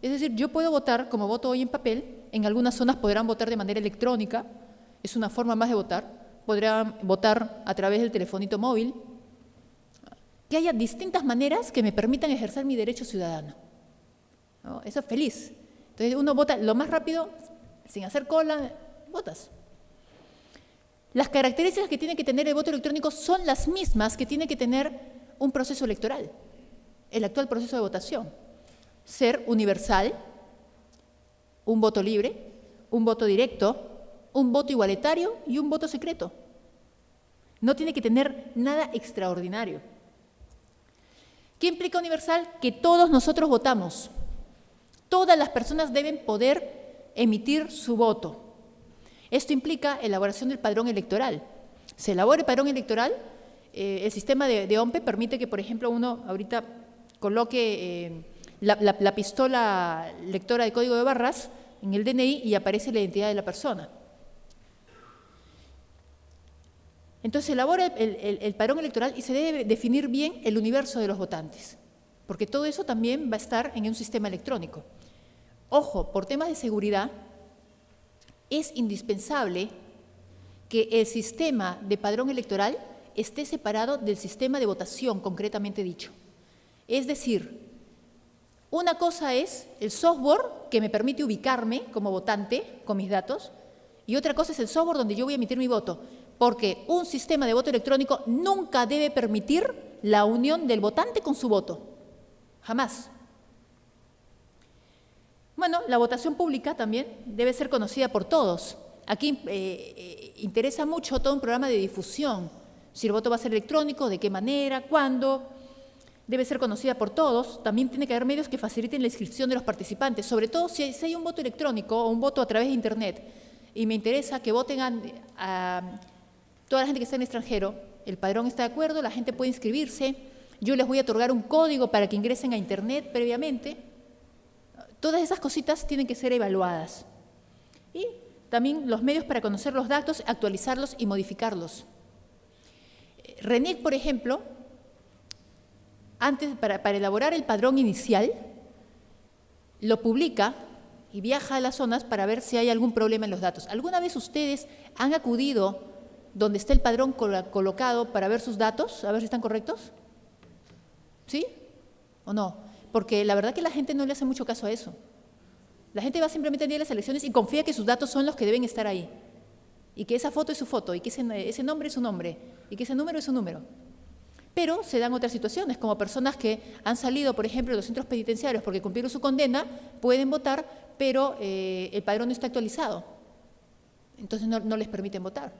Es decir, yo puedo votar como voto hoy en papel, en algunas zonas podrán votar de manera electrónica, es una forma más de votar, podrán votar a través del telefonito móvil, que haya distintas maneras que me permitan ejercer mi derecho ciudadano, ¿no? Eso es feliz. Entonces uno vota lo más rápido, sin hacer cola, votas. Las características que tiene que tener el voto electrónico son las mismas que tiene que tener un proceso electoral, el actual proceso de votación. Ser universal, un voto libre, un voto directo, un voto igualitario y un voto secreto. No tiene que tener nada extraordinario. ¿Qué implica universal? Que todos nosotros votamos. Todas las personas deben poder emitir su voto. Esto implica elaboración del padrón electoral. Se elabora el padrón electoral, el sistema de OMPE permite que, por ejemplo, uno ahorita coloque la pistola lectora de código de barras en el DNI y aparece la identidad de la persona. Entonces se elabora el padrón electoral y se debe definir bien el universo de los votantes, porque todo eso también va a estar en un sistema electrónico. Ojo, por temas de seguridad, es indispensable que el sistema de padrón electoral esté separado del sistema de votación, concretamente dicho. Es decir, Una cosa es el software que me permite ubicarme como votante con mis datos y otra cosa es el software donde yo voy a emitir mi voto, porque un sistema de voto electrónico nunca debe permitir la unión del votante con su voto, jamás. Bueno, la votación pública también debe ser conocida por todos. Aquí interesa mucho todo un programa de difusión, si el voto va a ser electrónico, de qué manera, cuándo. Debe ser conocida por todos. También tiene que haber medios que faciliten la inscripción de los participantes, sobre todo si hay un voto electrónico o un voto a través de Internet. Y me interesa que voten a toda la gente que está en el extranjero. El padrón está de acuerdo, la gente puede inscribirse. Yo les voy a otorgar un código para que ingresen a Internet previamente. Todas esas cositas tienen que ser evaluadas. Y también los medios para conocer los datos, actualizarlos y modificarlos. RENIEC, por ejemplo, antes, para elaborar el padrón inicial, lo publica y viaja a las zonas para ver si hay algún problema en los datos. ¿Alguna vez ustedes han acudido donde está el padrón colocado para ver sus datos, a ver si están correctos? ¿Sí o no? Porque la verdad que la gente no le hace mucho caso a eso. La gente va simplemente al día de las elecciones y confía que sus datos son los que deben estar ahí. Y que esa foto es su foto, y que ese nombre es su nombre, y que ese número es su número. Pero se dan otras situaciones, como personas que han salido, por ejemplo, de los centros penitenciarios porque cumplieron su condena, pueden votar, pero el padrón no está actualizado. Entonces no les permiten votar.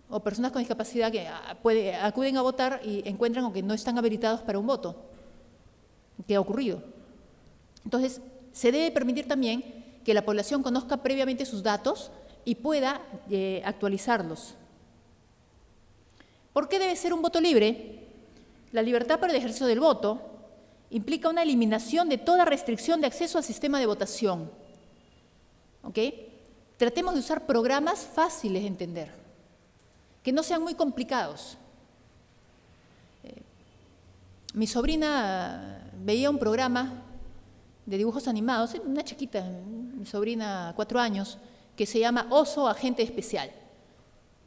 O personas con discapacidad que acuden a votar y encuentran que no están habilitados para un voto. ¿Qué ha ocurrido? Entonces, se debe permitir también que la población conozca previamente sus datos y pueda actualizarlos. ¿Por qué debe ser un voto libre? La libertad para el ejercicio del voto implica una eliminación de toda restricción de acceso al sistema de votación. ¿Ok? Tratemos de usar programas fáciles de entender, que no sean muy complicados. Mi sobrina veía un programa de dibujos animados, una chiquita, mi sobrina, 4 años, que se llama Oso Agente Especial.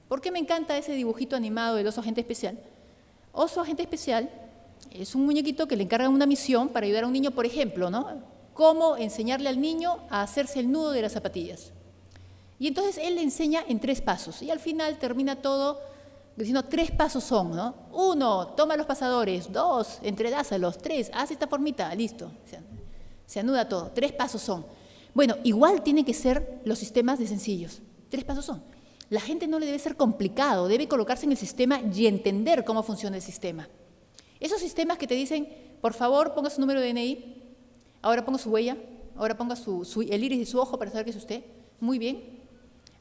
¿Por qué me encanta ese dibujito animado del Oso Agente Especial? Oso Agente Especial es un muñequito que le encargan una misión para ayudar a un niño, por ejemplo, ¿no? Cómo enseñarle al niño a hacerse el nudo de las zapatillas. Y entonces él le enseña en 3 pasos y al final termina todo diciendo 3 pasos son, ¿no? 1, toma los pasadores, 2, entrelázalos, 3, haz esta formita, listo. Se anuda todo, 3 pasos son. Bueno, igual tienen que ser los sistemas de sencillos, 3 pasos son. La gente no le debe ser complicado, debe colocarse en el sistema y entender cómo funciona el sistema. Esos sistemas que te dicen, por favor, ponga su número de DNI, ahora ponga su huella, ahora ponga el iris de su ojo para saber que es usted, muy bien.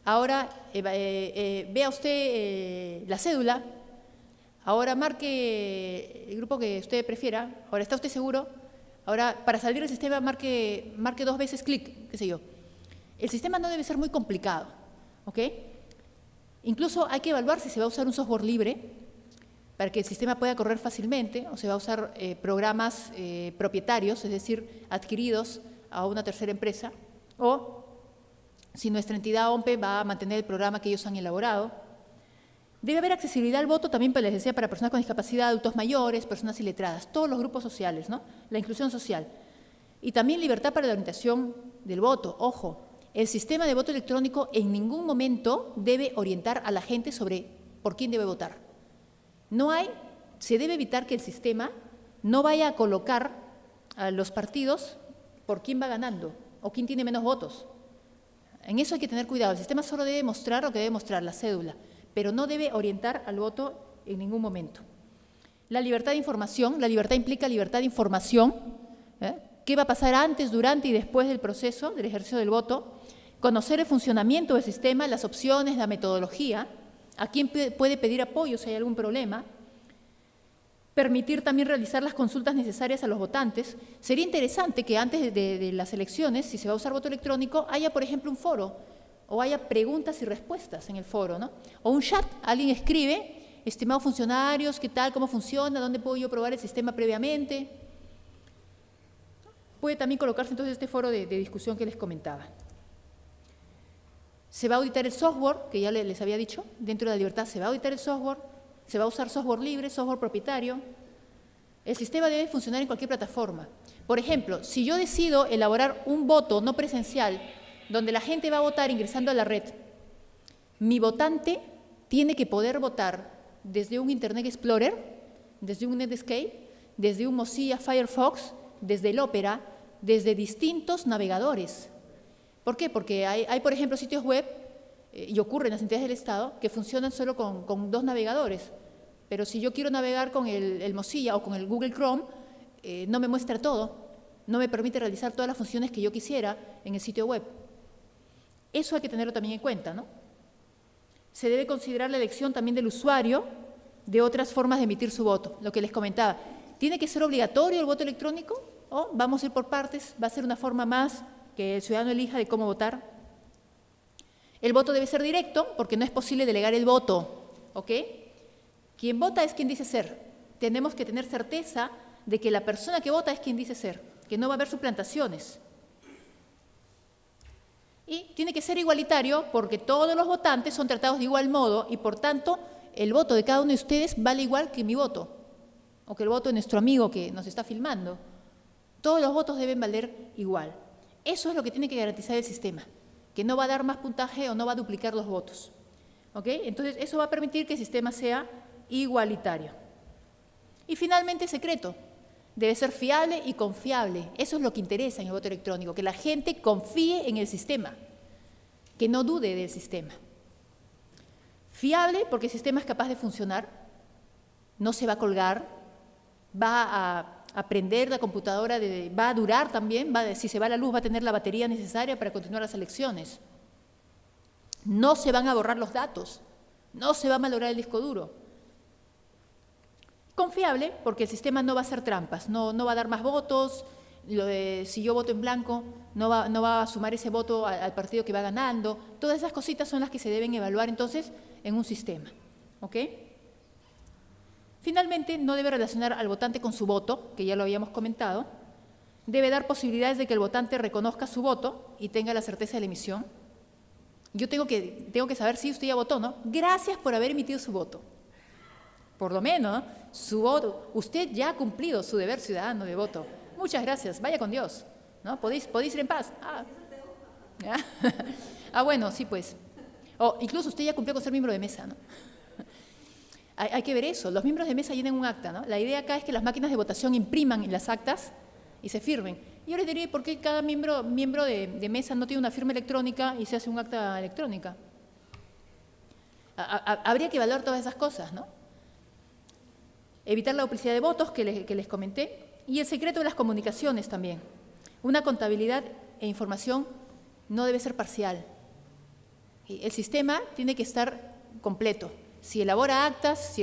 Ahora vea usted la cédula, ahora marque el grupo que usted prefiera, ahora está usted seguro, ahora para salir del sistema marque 2 veces clic, qué sé yo. El sistema no debe ser muy complicado, ¿ok? Incluso hay que evaluar si se va a usar un software libre para que el sistema pueda correr fácilmente o se va a usar programas propietarios, es decir, adquiridos a una tercera empresa, o si nuestra entidad OMPE va a mantener el programa que ellos han elaborado. Debe haber accesibilidad al voto también, les decía, para personas con discapacidad, adultos mayores, personas iletradas, todos los grupos sociales, ¿no? La inclusión social. Y también libertad para la orientación del voto. Ojo, el sistema de voto electrónico en ningún momento debe orientar a la gente sobre por quién debe votar. Se debe evitar que el sistema no vaya a colocar a los partidos por quién va ganando o quién tiene menos votos. En eso hay que tener cuidado. El sistema solo debe mostrar lo que debe mostrar, la cédula, pero no debe orientar al voto en ningún momento. La libertad de información, la libertad implica libertad de información, qué va a pasar antes, durante y después del proceso del ejercicio del voto, conocer el funcionamiento del sistema, las opciones, la metodología, a quién puede pedir apoyo si hay algún problema, permitir también realizar las consultas necesarias a los votantes. Sería interesante que antes de las elecciones, si se va a usar voto electrónico, haya, por ejemplo, un foro o haya preguntas y respuestas en el foro, ¿no? O un chat, alguien escribe, estimados funcionarios, ¿qué tal? ¿Cómo funciona? ¿Dónde puedo yo probar el sistema previamente? Puede también colocarse entonces este foro de discusión que les comentaba. Se va a auditar el software, que ya les había dicho, dentro de la libertad se va a auditar el software, se va a usar software libre, software propietario. El sistema debe funcionar en cualquier plataforma. Por ejemplo, si yo decido elaborar un voto no presencial, donde la gente va a votar ingresando a la red, mi votante tiene que poder votar desde un Internet Explorer, desde un Netscape, desde un Mozilla Firefox, desde el Opera, desde distintos navegadores. ¿Por qué? Porque hay por ejemplo, sitios web, y ocurre en las entidades del Estado, que funcionan solo con 2 navegadores. Pero si yo quiero navegar con el Mozilla o con el Google Chrome, no me muestra todo, no me permite realizar todas las funciones que yo quisiera en el sitio web. Eso hay que tenerlo también en cuenta, ¿no? Se debe considerar la elección también del usuario de otras formas de emitir su voto, lo que les comentaba. ¿Tiene que ser obligatorio el voto electrónico? ¿O vamos a ir por partes? ¿Va a ser una forma más que el ciudadano elija de cómo votar? El voto debe ser directo porque no es posible delegar el voto, ¿ok? Quien vota es quien dice ser. Tenemos que tener certeza de que la persona que vota es quien dice ser, que no va a haber suplantaciones. Y tiene que ser igualitario porque todos los votantes son tratados de igual modo y por tanto el voto de cada uno de ustedes vale igual que mi voto o que el voto de nuestro amigo que nos está filmando. Todos los votos deben valer igual. Eso es lo que tiene que garantizar el sistema, que no va a dar más puntaje o no va a duplicar los votos. ¿Ok? Entonces eso va a permitir que el sistema sea igualitario. Y finalmente secreto. Debe ser fiable y confiable. Eso es lo que interesa en el voto electrónico, que la gente confíe en el sistema, que no dude del sistema. Fiable porque el sistema es capaz de funcionar, no se va a colgar, va a prender la computadora, va a durar también, si se va la luz va a tener la batería necesaria para continuar las elecciones. No se van a borrar los datos, no se va a malograr el disco duro. Confiable, porque el sistema no va a hacer trampas, no va a dar más votos, si yo voto en blanco, no va a sumar ese voto al partido que va ganando. Todas esas cositas son las que se deben evaluar entonces en un sistema. ¿Ok? Finalmente, no debe relacionar al votante con su voto, que ya lo habíamos comentado. Debe dar posibilidades de que el votante reconozca su voto y tenga la certeza de la emisión. Yo tengo que saber si usted ya votó, ¿no? Gracias por haber emitido su voto. Por lo menos, su voto, usted ya ha cumplido su deber ciudadano de voto. Muchas gracias, vaya con Dios, ¿no? Podéis ir en paz. Bueno, sí, pues. O incluso usted ya cumplió con ser miembro de mesa, ¿no? Hay que ver eso, los miembros de mesa llenen un acta, ¿no? La idea acá es que las máquinas de votación impriman las actas y se firmen. Y yo les diría, ¿por qué cada miembro de mesa no tiene una firma electrónica y se hace un acta electrónica? Habría que evaluar todas esas cosas, ¿no? Evitar la duplicidad de votos que les comenté y el secreto de las comunicaciones también. Una contabilidad e información no debe ser parcial. El sistema tiene que estar completo. Si elabora actas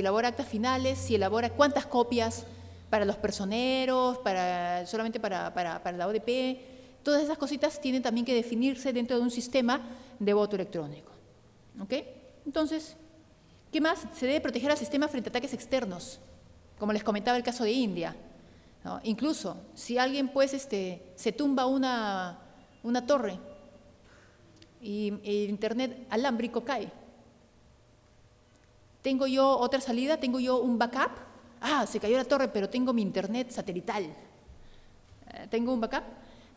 finales, si elabora cuántas copias para los personeros, solamente para la ODP, todas esas cositas tienen también que definirse dentro de un sistema de voto electrónico. ¿Ok? Entonces, ¿qué más? Se debe proteger al sistema frente a ataques externos, como les comentaba el caso de India, ¿no? Incluso, si alguien pues se tumba una torre y el internet alámbrico cae, ¿tengo yo otra salida? ¿Tengo yo un backup? Se cayó la torre, pero tengo mi internet satelital. Tengo un backup.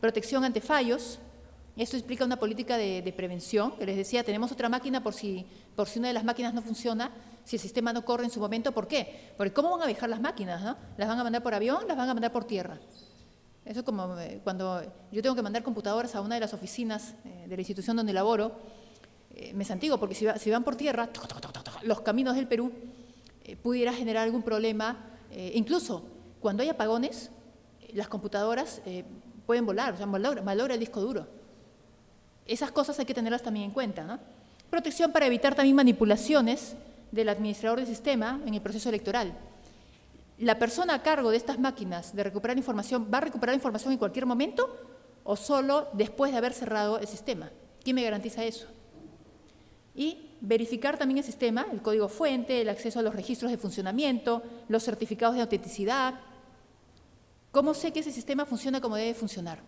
Protección ante fallos. Esto explica una política de prevención, que les decía, tenemos otra máquina por si una de las máquinas no funciona, si el sistema no corre en su momento. ¿Por qué? Porque ¿cómo van a viajar las máquinas? ¿No? ¿Las van a mandar por avión? ¿Las van a mandar por tierra? Eso es como cuando yo tengo que mandar computadoras a una de las oficinas de la institución donde laboro, me santigo, porque si van por tierra, los caminos del Perú, pudiera generar algún problema. Incluso cuando hay apagones, las computadoras pueden volar, o sea, malogra el disco duro. Esas cosas hay que tenerlas también en cuenta, ¿no? Protección para evitar también manipulaciones del administrador del sistema en el proceso electoral. ¿La persona a cargo de estas máquinas de recuperar información va a recuperar información en cualquier momento o solo después de haber cerrado el sistema? ¿Quién me garantiza eso? Y verificar también el sistema, el código fuente, el acceso a los registros de funcionamiento, los certificados de autenticidad. ¿Cómo sé que ese sistema funciona como debe funcionar?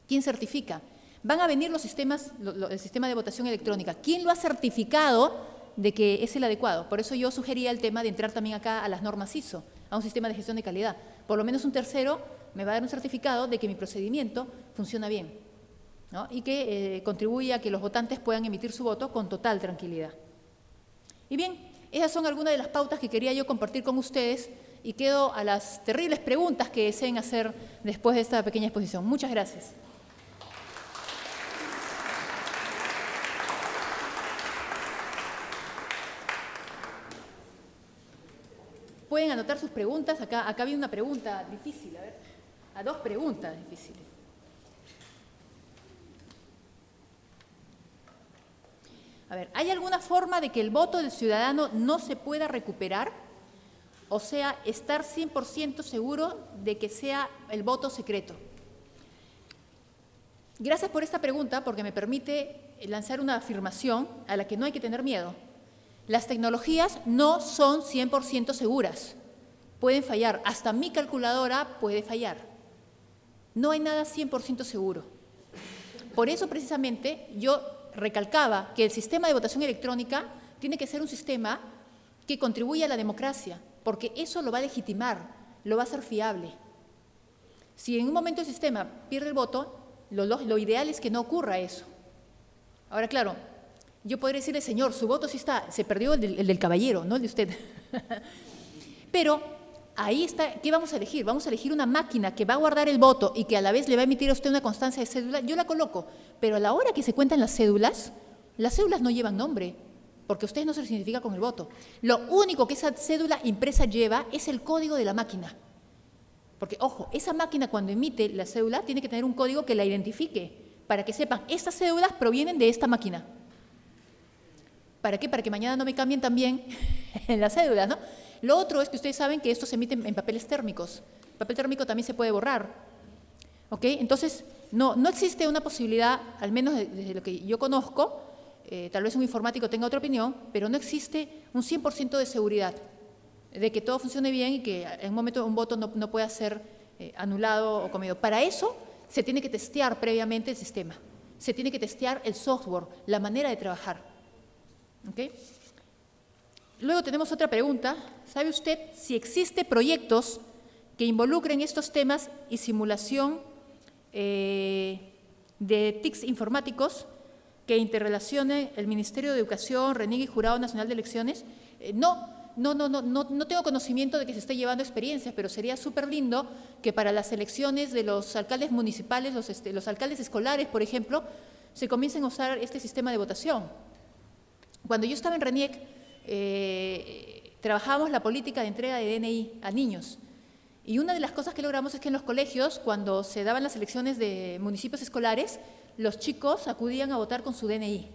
¿Quién certifica? Van a venir los sistemas, el sistema de votación electrónica. ¿Quién lo ha certificado de que es el adecuado. Por eso yo sugería el tema de entrar también acá a las normas ISO, a un sistema de gestión de calidad. Por lo menos un tercero me va a dar un certificado de que mi procedimiento funciona bien, ¿no? Y que contribuye a que los votantes puedan emitir su voto con total tranquilidad. Y bien, esas son algunas de las pautas que quería yo compartir con ustedes y quedo a las terribles preguntas que deseen hacer después de esta pequeña exposición. Muchas gracias. Pueden anotar sus preguntas. Acá había una pregunta difícil, a ver, a dos preguntas difíciles. A ver, ¿hay alguna forma de que el voto del ciudadano no se pueda recuperar? O sea, estar 100% seguro de que sea el voto secreto. Gracias por esta pregunta, porque me permite lanzar una afirmación a la que no hay que tener miedo. Las tecnologías no son 100% seguras. Pueden fallar. Hasta mi calculadora puede fallar. No hay nada 100% seguro. Por eso, precisamente, yo recalcaba que el sistema de votación electrónica tiene que ser un sistema que contribuya a la democracia, porque eso lo va a legitimar, lo va a hacer fiable. Si en un momento el sistema pierde el voto, lo ideal es que no ocurra eso. Ahora, claro, yo podría decirle, señor, su voto sí está, se perdió el del caballero, no el de usted. Pero ahí está, ¿qué vamos a elegir? Vamos a elegir una máquina que va a guardar el voto y que a la vez le va a emitir a usted una constancia de cédula. Yo la coloco, pero a la hora que se cuentan las cédulas no llevan nombre, porque usted no se identifica con el voto. Lo único que esa cédula impresa lleva es el código de la máquina. Porque, ojo, esa máquina cuando emite la cédula tiene que tener un código que la identifique, para que sepan, estas cédulas provienen de esta máquina. ¿Para qué? Para que mañana no me cambien también en las cédulas, ¿no? Lo otro es que ustedes saben que esto se emite en papeles térmicos. El papel térmico también se puede borrar. ¿Ok? Entonces, no existe una posibilidad, al menos desde lo que yo conozco, tal vez un informático tenga otra opinión, pero no existe un 100% de seguridad de que todo funcione bien y que en un momento un voto no pueda ser anulado o comido. Para eso se tiene que testear previamente el sistema. Se tiene que testear el software, la manera de trabajar. ¿Okay? Luego tenemos otra pregunta. ¿Sabe usted si existen proyectos que involucren estos temas y simulación de TICs informáticos que interrelacionen el Ministerio de Educación, RENIEC y Jurado Nacional de Elecciones? No tengo conocimiento de que se esté llevando experiencias, pero sería súper lindo que para las elecciones de los alcaldes municipales, los alcaldes escolares, por ejemplo, se comiencen a usar este sistema de votación. Cuando yo estaba en RENIEC, trabajábamos la política de entrega de DNI a niños. Y una de las cosas que logramos es que en los colegios, cuando se daban las elecciones de municipios escolares, los chicos acudían a votar con su DNI,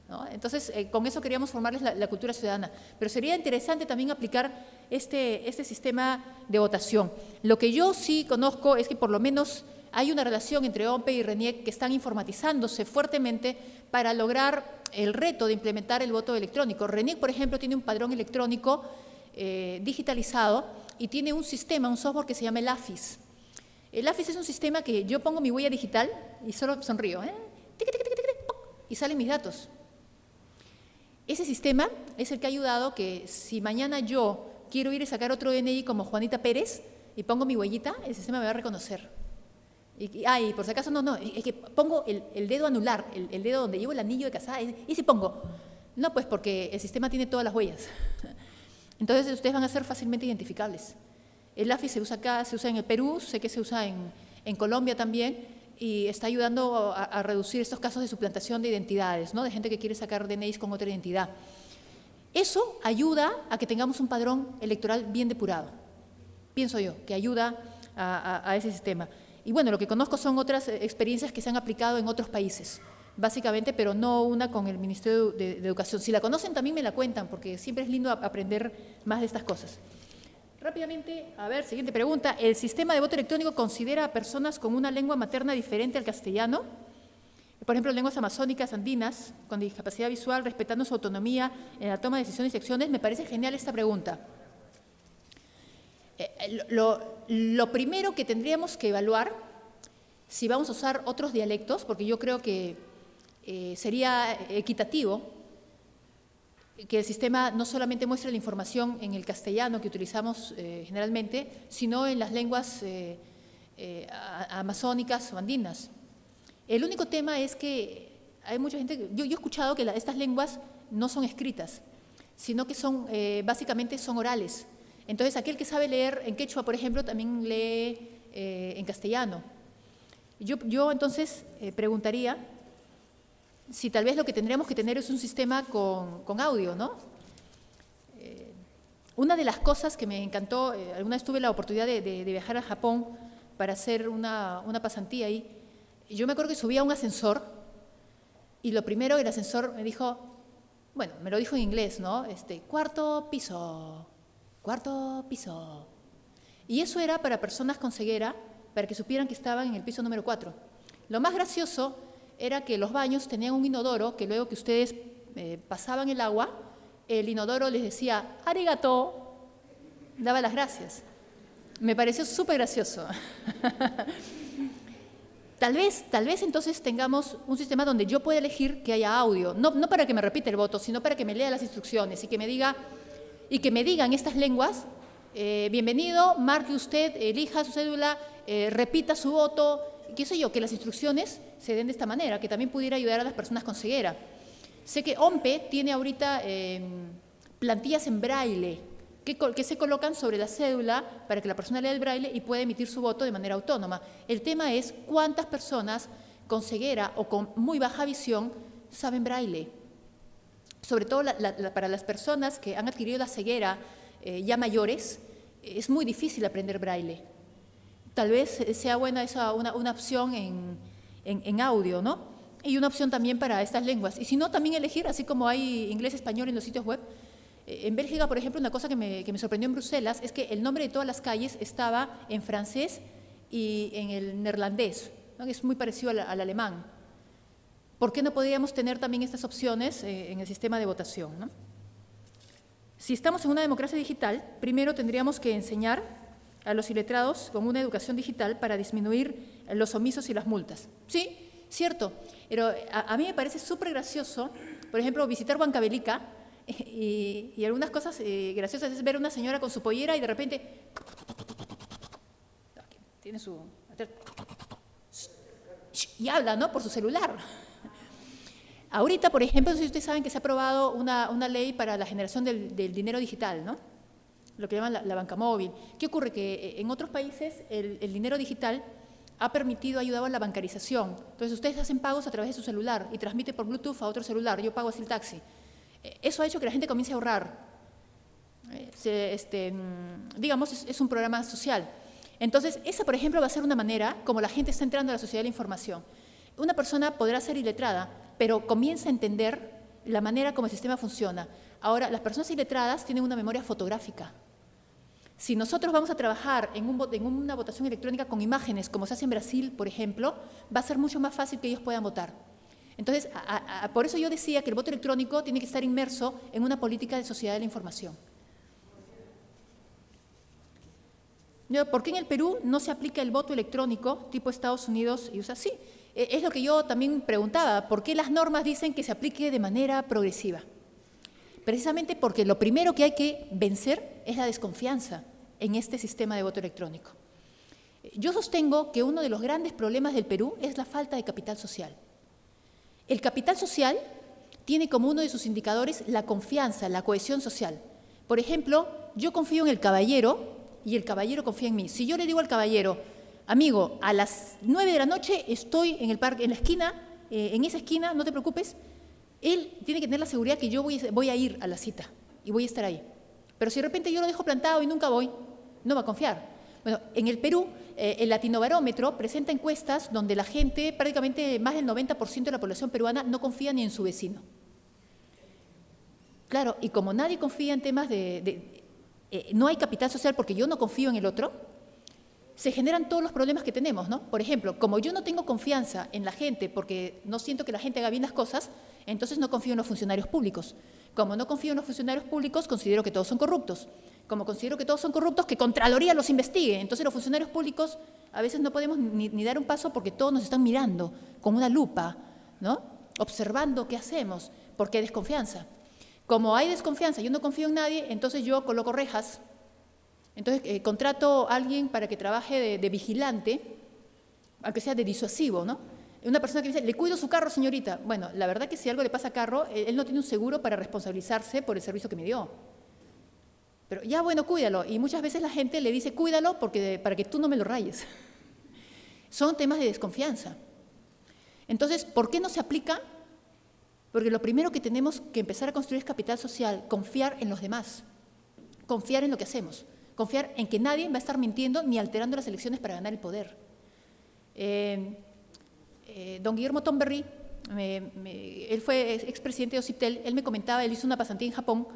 ¿no? Entonces, con eso queríamos formarles la cultura ciudadana. Pero sería interesante también aplicar este sistema de votación. Lo que yo sí conozco es que por lo menos hay una relación entre OMPE y RENIEC que están informatizándose fuertemente para lograr el reto de implementar el voto electrónico. RENIEC, por ejemplo, tiene un padrón electrónico digitalizado y tiene un sistema, un software que se llama el AFIS. El AFIS es un sistema que yo pongo mi huella digital y solo sonrío, y salen mis datos. Ese sistema es el que ha ayudado que si mañana yo quiero ir a sacar otro DNI como Juanita Pérez y pongo mi huellita, el sistema me va a reconocer. Y por si acaso es que pongo el dedo anular, el dedo donde llevo el anillo de casada, ¿y si pongo? No, pues porque el sistema tiene todas las huellas. Entonces ustedes van a ser fácilmente identificables. El AFIS se usa acá, se usa en el Perú, sé que se usa en Colombia también, y está ayudando a reducir estos casos de suplantación de identidades, ¿no? De gente que quiere sacar DNIs con otra identidad. Eso ayuda a que tengamos un padrón electoral bien depurado. Pienso yo, que ayuda a ese sistema. Y bueno, lo que conozco son otras experiencias que se han aplicado en otros países, básicamente, pero no una con el Ministerio de Educación. Si la conocen, también me la cuentan, porque siempre es lindo aprender más de estas cosas. Rápidamente, a ver, siguiente pregunta. ¿El sistema de voto electrónico considera a personas con una lengua materna diferente al castellano? Por ejemplo, lenguas amazónicas, andinas, con discapacidad visual, respetando su autonomía en la toma de decisiones y acciones. Me parece genial esta pregunta. Lo primero que tendríamos que evaluar, si vamos a usar otros dialectos, porque yo creo que sería equitativo, que el sistema no solamente muestre la información en el castellano que utilizamos generalmente, sino en las lenguas amazónicas o andinas. El único tema es que hay mucha gente, yo he escuchado que estas lenguas no son escritas, sino que son, básicamente son orales. Entonces, aquel que sabe leer en quechua, por ejemplo, también lee en castellano. Yo entonces preguntaría si tal vez lo que tendríamos que tener es un sistema con audio, ¿no? Una de las cosas que me encantó, alguna vez tuve la oportunidad de viajar a Japón para hacer una pasantía ahí. Yo me acuerdo que subía a un ascensor y lo primero el ascensor me dijo, bueno, me lo dijo en inglés, ¿no? Cuarto piso. Y eso era para personas con ceguera, para que supieran que estaban en el piso número 4. Lo más gracioso era que los baños tenían un inodoro que luego que ustedes pasaban el agua, el inodoro les decía, arigato, daba las gracias. Me pareció súper gracioso. Tal vez entonces tengamos un sistema donde yo pueda elegir que haya audio, no para que me repita el voto, sino para que me lea las instrucciones y que me digan estas lenguas, bienvenido, marque usted, elija su cédula, repita su voto, qué sé yo, que las instrucciones se den de esta manera, que también pudiera ayudar a las personas con ceguera. Sé que OMPE tiene ahorita plantillas en braille que se colocan sobre la cédula para que la persona lea el braille y pueda emitir su voto de manera autónoma. El tema es cuántas personas con ceguera o con muy baja visión saben braille. Sobre todo para las personas que han adquirido la ceguera ya mayores, es muy difícil aprender braille. Tal vez sea buena una opción en audio, ¿no? Y una opción también para estas lenguas. Y si no, también elegir, así como hay inglés, español en los sitios web. En Bélgica, por ejemplo, una cosa que me sorprendió en Bruselas es que el nombre de todas las calles estaba en francés y en el neerlandés, ¿no? Es muy parecido al alemán. ¿Por qué no podríamos tener también estas opciones en el sistema de votación, ¿no? Si estamos en una democracia digital, primero tendríamos que enseñar a los iletrados con una educación digital para disminuir los omisos y las multas. Sí, cierto, pero a mí me parece súper gracioso, por ejemplo, visitar Huancavelica y algunas cosas graciosas es ver a una señora con su pollera y de repente tiene su... y habla, ¿no?, por su celular. Ahorita, por ejemplo, si ustedes saben que se ha aprobado una ley para la generación del dinero digital, ¿no?, lo que llaman la banca móvil. ¿Qué ocurre? Que en otros países el dinero digital ha ayudado a la bancarización. Entonces, ustedes hacen pagos a través de su celular y transmite por Bluetooth a otro celular. Yo pago así el taxi. Eso ha hecho que la gente comience a ahorrar. Digamos, es un programa social. Entonces, esa, por ejemplo, va a ser una manera como la gente está entrando a la sociedad de la información. Una persona podrá ser iletrada, pero comienza a entender la manera como el sistema funciona. Ahora, las personas iletradas tienen una memoria fotográfica. Si nosotros vamos a trabajar en una votación electrónica con imágenes, como se hace en Brasil, por ejemplo, va a ser mucho más fácil que ellos puedan votar. Entonces, por eso yo decía que el voto electrónico tiene que estar inmerso en una política de sociedad de la información. ¿Por qué en el Perú no se aplica el voto electrónico tipo Estados Unidos y USA? Sí, es lo que yo también preguntaba. ¿Por qué las normas dicen que se aplique de manera progresiva? Precisamente porque lo primero que hay que vencer es la desconfianza en este sistema de voto electrónico. Yo sostengo que uno de los grandes problemas del Perú es la falta de capital social. El capital social tiene como uno de sus indicadores la confianza, la cohesión social. Por ejemplo, yo confío en el caballero y el caballero confía en mí. Si yo le digo al caballero, amigo, a las 9 de la noche estoy en el parque, en la esquina, en esa esquina, no te preocupes, él tiene que tener la seguridad que yo voy a ir a la cita y voy a estar ahí. Pero si de repente yo lo dejo plantado y nunca voy, no va a confiar. Bueno, en el Perú, el Latinobarómetro presenta encuestas donde la gente, prácticamente más del 90% de la población peruana, no confía ni en su vecino. Claro, y como nadie confía en temas no hay capital social porque yo no confío en el otro, se generan todos los problemas que tenemos, ¿no? Por ejemplo, como yo no tengo confianza en la gente porque no siento que la gente haga bien las cosas, entonces no confío en los funcionarios públicos. Como no confío en los funcionarios públicos, considero que todos son corruptos. Como considero que todos son corruptos, que Contraloría los investigue. Entonces los funcionarios públicos a veces no podemos ni dar un paso porque todos nos están mirando con una lupa, ¿no?, observando qué hacemos, porque hay desconfianza. como hay desconfianza, yo no confío en nadie, entonces yo coloco rejas. Entonces contrato a alguien para que trabaje de vigilante, aunque sea de disuasivo, ¿no? Una persona que dice, le cuido su carro, señorita. Bueno, la verdad que si algo le pasa a carro, él no tiene un seguro para responsabilizarse por el servicio que me dio. Pero ya, bueno, cuídalo. Y muchas veces la gente le dice, cuídalo para que tú no me lo rayes. Son temas de desconfianza. Entonces, ¿por qué no se aplica? Porque lo primero que tenemos que empezar a construir es capital social, confiar en los demás, confiar en lo que hacemos, confiar en que nadie va a estar mintiendo ni alterando las elecciones para ganar el poder. Don Guillermo Tomberry, él fue expresidente de OCIPTEL, él me comentaba, él hizo una pasantía en Japón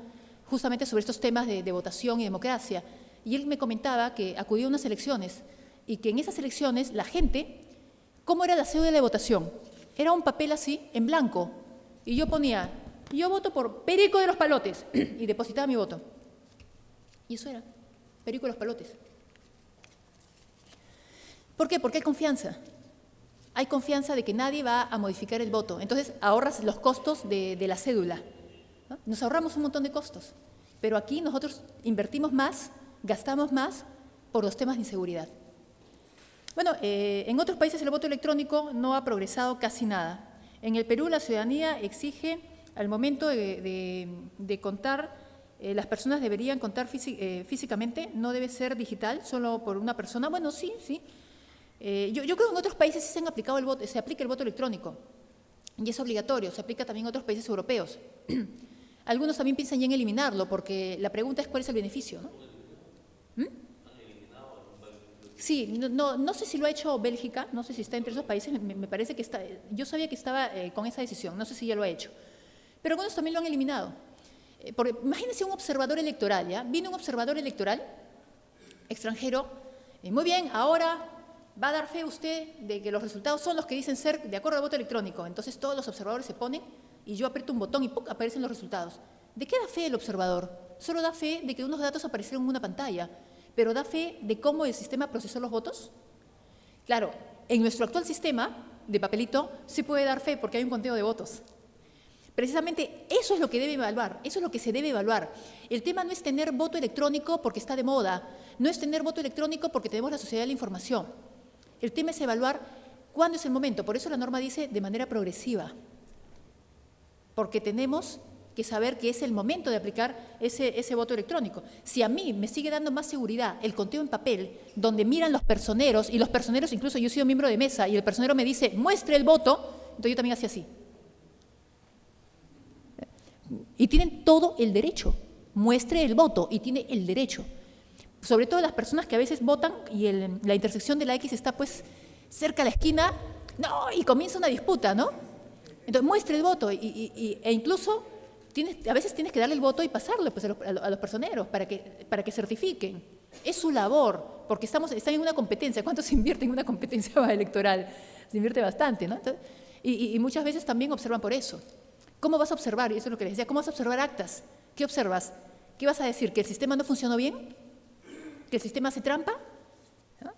justamente sobre estos temas de votación y democracia, y él me comentaba que acudió a unas elecciones y que en esas elecciones la gente, ¿cómo era la cédula de votación? Era un papel así, en blanco, y yo ponía, yo voto por Perico de los Palotes, y depositaba mi voto. Y eso era, Perico de los Palotes. ¿Por qué? Porque hay confianza. Hay confianza de que nadie va a modificar el voto. Entonces, ahorras los costos de la cédula, ¿no? Nos ahorramos un montón de costos. Pero aquí nosotros invertimos más, gastamos más por los temas de inseguridad. Bueno, en otros países el voto electrónico no ha progresado casi nada. En el Perú la ciudadanía exige, al momento de contar, las personas deberían contar físicamente, no debe ser digital, solo por una persona. Bueno, sí. Yo creo que en otros países sí se aplica el voto electrónico y es obligatorio, se aplica también en otros países europeos. Algunos también piensan ya en eliminarlo, porque la pregunta es cuál es el beneficio, ¿no? Sí, no sé si lo ha hecho Bélgica, no sé si está entre esos países, me parece que está, yo sabía que estaba con esa decisión, no sé si ya lo ha hecho, pero algunos también lo han eliminado. Imagínense un observador electoral, ¿ya? Vino un observador electoral extranjero, muy bien, ahora va a dar fe usted de que los resultados son los que dicen ser de acuerdo al voto electrónico. Entonces todos los observadores se ponen y yo aprieto un botón y ¡pum!, aparecen los resultados. ¿De qué da fe el observador? Solo da fe de que unos datos aparecieron en una pantalla, pero da fe de cómo el sistema procesó los votos. Claro, en nuestro actual sistema de papelito sí puede dar fe porque hay un conteo de votos. Precisamente eso es lo que debe evaluar, eso es lo que se debe evaluar. El tema no es tener voto electrónico porque está de moda, no es tener voto electrónico porque tenemos la sociedad de la información. El tema es evaluar cuándo es el momento. Por eso la norma dice de manera progresiva, porque tenemos que saber que es el momento de aplicar ese voto electrónico. Si a mí me sigue dando más seguridad el conteo en papel, donde miran los personeros, y los personeros, incluso yo he sido miembro de mesa, y el personero me dice, muestre el voto, entonces yo también hacía así. Y tienen todo el derecho, muestre el voto, y tiene el derecho. Sobre todo las personas que a veces votan y la intersección de la X está pues cerca de la esquina, no, y comienza una disputa, ¿no? Entonces muestre el voto e incluso a veces tienes que darle el voto y pasarlo pues, a los personeros para que certifiquen. Es su labor, porque están en una competencia. ¿Cuánto se invierte en una competencia electoral? Se invierte bastante, ¿no? Entonces, y muchas veces también observan por eso. ¿Cómo vas a observar? Y eso es lo que les decía, ¿cómo vas a observar actas? ¿Qué observas? ¿Qué vas a decir? ¿Que el sistema no funcionó bien? ¿Que el sistema hace trampa? ¿No?